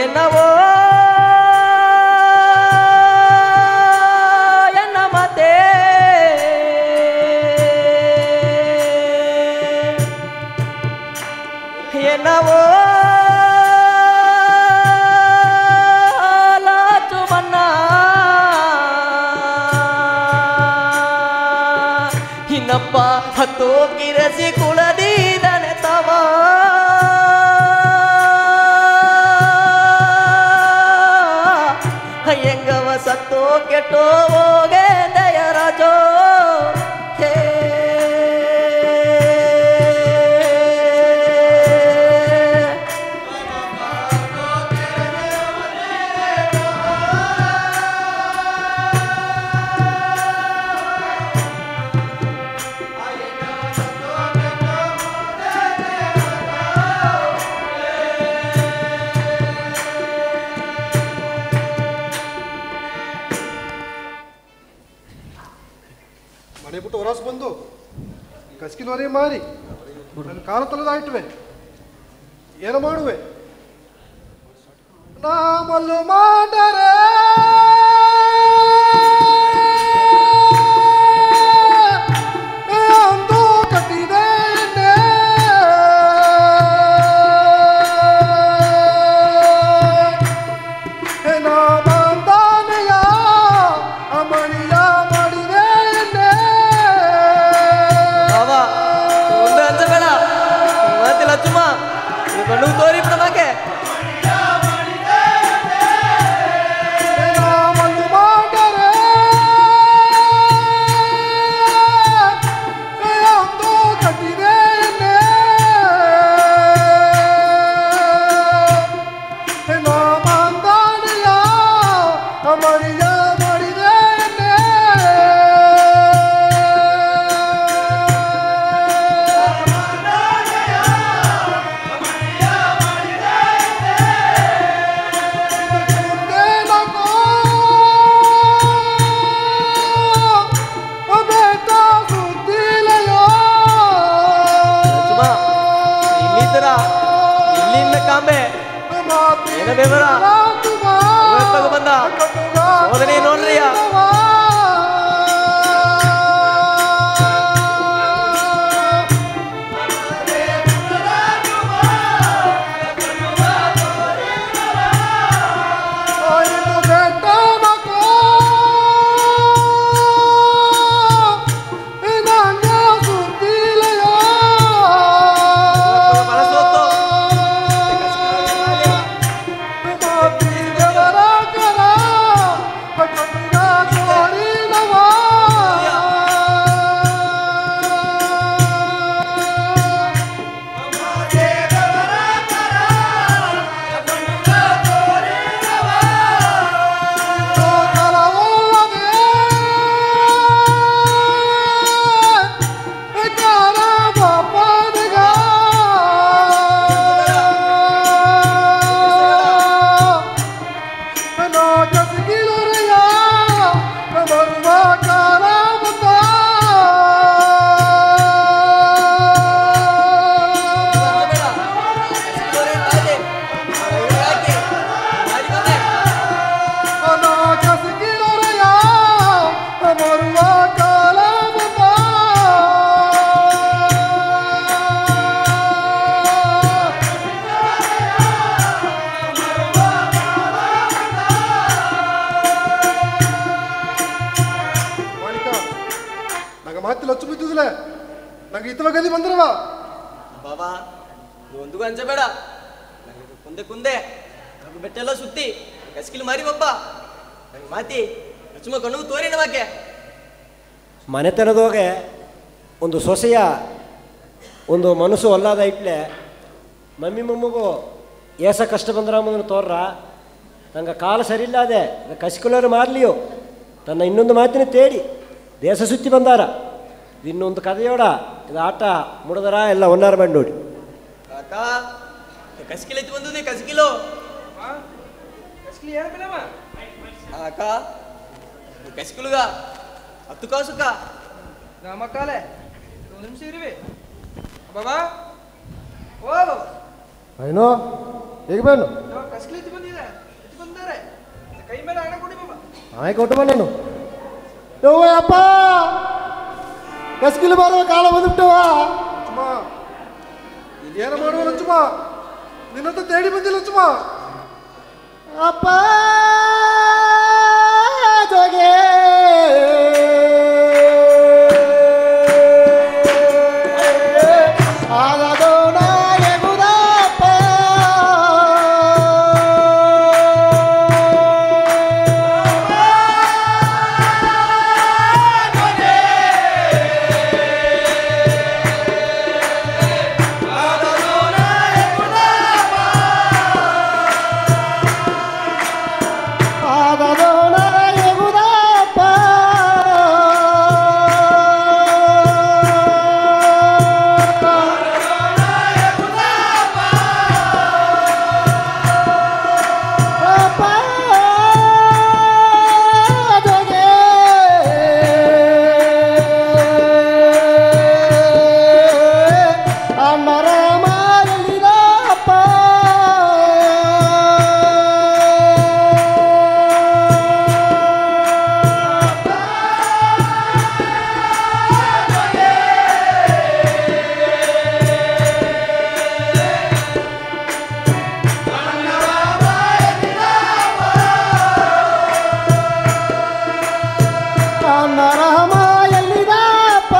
என்னவோ என்ன மாத்தே என்னவோ ಲಾಚು ಮನ್ನ ಇನ್ನಪ್ಪ ಹತ್ತು ಕಿರಸಿ ಕುಳದಿದನೆ ತವ ಹೆಂಗವ ಸತ್ತೋ ಕೆಟ್ಟೋ ಹೋಗೆ ದಯರಾಜೋ ಹೇ ಮನೆ ಬಿಟ್ಟು ಹೊರಸ್ ಬಂದು ಕಸ್ಕಿನವರೇ ಮಾರಿ ನನ್ನ ಕಾಲ ತಲದಾಯ್ತವೆ ಏನು ಮಾಡುವೆ ನಾ ಮಲ್ಲು ಮಾಡರೆ ಅಂದು ಕಟ್ಟಿದೆ ನಾ ಬಂದಾನೆಯ ಅಮಣಿಯ ಮಾಡಿದೆ ಬಾಬಾ ಮುಂದೆ ಅಂಜಬೇಡ ಮತ್ತೆ ಲಚ್ಚುಮ್ಮ ನೀವು ಕಣ್ಣು ತೋರಿ ಬಿಡ ಮಾಕೆ ಇಲ್ಲಿಂದ ಕಾಂಬೆ ಏನ ಬೇವರ ಬಂದ ಸೋದನೆ ನೋಡ್ರಿಯ ಮಾತಿ ಲಚ್ಚು ಬಿದ್ದುದಿಲ್ಲ ನಂಗೆ ಇತವ ಗದಿ ಬಂದ್ರವ ಬಾಬಾ ಒಂದಿಗೂ ಅಂಜಬೇಡ. ನನಗೆ ಕುಂದೆ ಕುಂದೆ ನನಗೆ ಬೆಟ್ಟೆಲ್ಲ ಸುತ್ತಿ ಕಸ್ಕಿಲ್ ಮಾರಿ ಒಬ್ಬ ನಂಗೆ ಮಾತಿ ಲಕ್ಷ್ಮ ಕಣ್ಣು ತೋರಿನ ವಾಕ್ಯ. ಮನೆತನದೋಗೆ ಒಂದು ಸೊಸೆಯ ಒಂದು ಮನಸ್ಸು ಒಲ್ಲಾದ ಇಟ್ಲೆ ಮಮ್ಮಿ ಮೊಮ್ಮಗು ಏಸ ಕಷ್ಟ ಬಂದ್ರಾಮದನ್ನು ತೋರ್ರ ನಂಗೆ ಕಾಲ ಸರಿಯಿಲ್ಲದೆ ಕಸಿಕೊಳ್ಳೋರು ಮಾರ್ಲಿಯೋ ತನ್ನ ಇನ್ನೊಂದು ಮಾತಿನ ತೇಡಿ ದೇಶ ಸುತ್ತಿ ಬಂದಾರ. ಇನ್ನೊಂದು ಕಥೆಯೋಡ ಇದು ಆಟ ಮುಡದರ ಎಲ್ಲ ಒನ್ನಾರ ಮಾಡಿ ನೋಡಿ. ಅಕ್ಕ ಕಸ್ಕಿಲ್ ಎತ್ತಿ ಬಂದದೆ ಕಸ್ಕಿಲು ಕಸ್ಕಿಲ್ ಏನು ಬೇಡಮ್ಮ ಅಕ್ಕ ಕಸ್ಕಿಲುಗ 10 ಕಾಸುಕ ನಮ್ಮ ಕಾಲೆ ಒಂದು ನಿಮಿಷ ಇರುವೆ ಬಾಬಾ. ಓ ಬಾಬಾ ಏನೋ ಹೇಗೆ ಬೇನು ಕಸ್ಕಿಲ್ ಎತ್ತಿ ಬಂದಿದೆ ಎತ್ತಿ ಬಂದಾರೆ ಕೈ ಮೇಲೆ ಹಣ ಕೊಡಿ ಬಾಬಾ. ಆಯ್ ಕೊಟ್ಟು ಬಂದನು ಯವ್ವ ಅಪ್ಪ ಕಸ್ಕಿಲ್ ಬರುವ ಕಾಲ ಬಂದ್ಬಿಟ್ಟವ. ಲಕ್ಷ್ಮ ಏನು ಮಾಡುವ ಲಕ್ಷ್ಮ ನಿನ್ನಂತ ತೇಡಿ ಬಂದಿಲ್ಲ ಲಕ್ಷ್ಮ. ಅಪ್ಪ ಜೋಗೆ ಆದೋ ನಾಯ ಗುರಪ್ಪ ಆದೋ ನಾಯ ಗುರಪ್ಪ ಅಪ್ಪ ಜೋಗೆ ಅಣ್ಣರ ಮಾರಲಿದಪ್ಪ ಅಣ್ಣರ ಮಾಯಲ್ಲಿದಪ್ಪ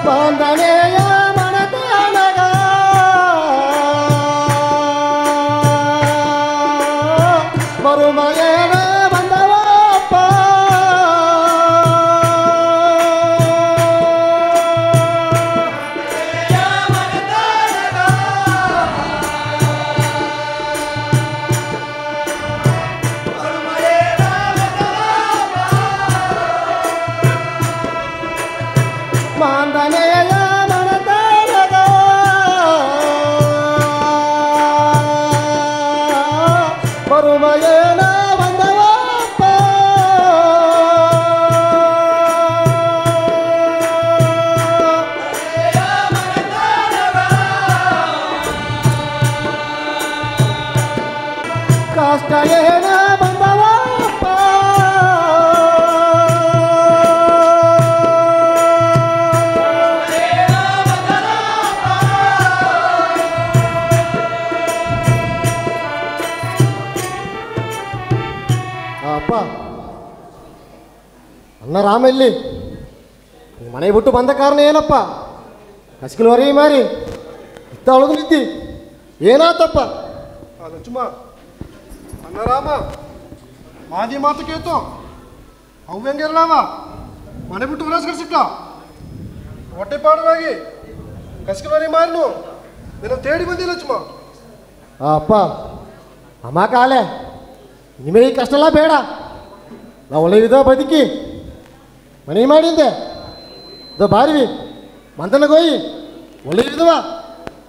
ಬಂದನೆಯ ಮನತನಗ ಮರುಮಯನ ಬಂದವಪ್ಪ ಮಾಂದನೆಯ ಮನತನಗ ಮರುಮಯನ ಬಂದವಪ್ಪ ಕಷ್ಟ ಏನ ಬಂದವಪ್ಪ ಅಪ್ಪ ಅಣ್ಣ ರಾಮ ಇಲ್ಲಿ ಮನೆ ಬಿಟ್ಟು ಬಂದ ಕಾರಣ ಏನಪ್ಪ ಕಸ್ಕಿಲ್ ಹೊರಿ ಮಾರಿ ಇತ್ತ ಒಳಗು ನಿದ್ದಿ ಏನಾತಪ್ಪ. ಲಕ್ಷ್ಮ ಅಣ್ಣ ರಾಮ ಮಾದಿ ಮಾತು ಕೇಳ್ತು ಅವು ಹೆಂಗಿರಲಾವ ಮನೆ ಬಿಟ್ಟು ವಿರಾಸ್ಕರಿಸಿಟ್ಟ ಹೊಟ್ಟೆ ಪಾಡವಾಗಿ ಕಸ್ಕಲವರಿ ಮಾರಿನು ನಿನ್ನ ತೇಡಿ ಬಂದಿಲ್ಲ ಲಕ್ಷ್ಮ. ಅಪ್ಪ ಅಮ್ಮ ಕಾಲೆ ನಿಮಗೆ ಈ ಕಷ್ಟ ಎಲ್ಲ ಬೇಡ ನಾವು ಒಳ್ಳೆಯದ ಬದುಕಿ ಮನೆ ಮಾಡಿದ್ದೆ ಇದು ಬಾರಿವಿ ಮಂತನಗೋಯಿ ಒಳ್ಳೆಯದವ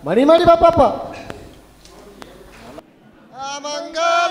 ಮನೆ ಮಾಡಿ ಬಾಪಪ್ಪ ಮಂಗಲ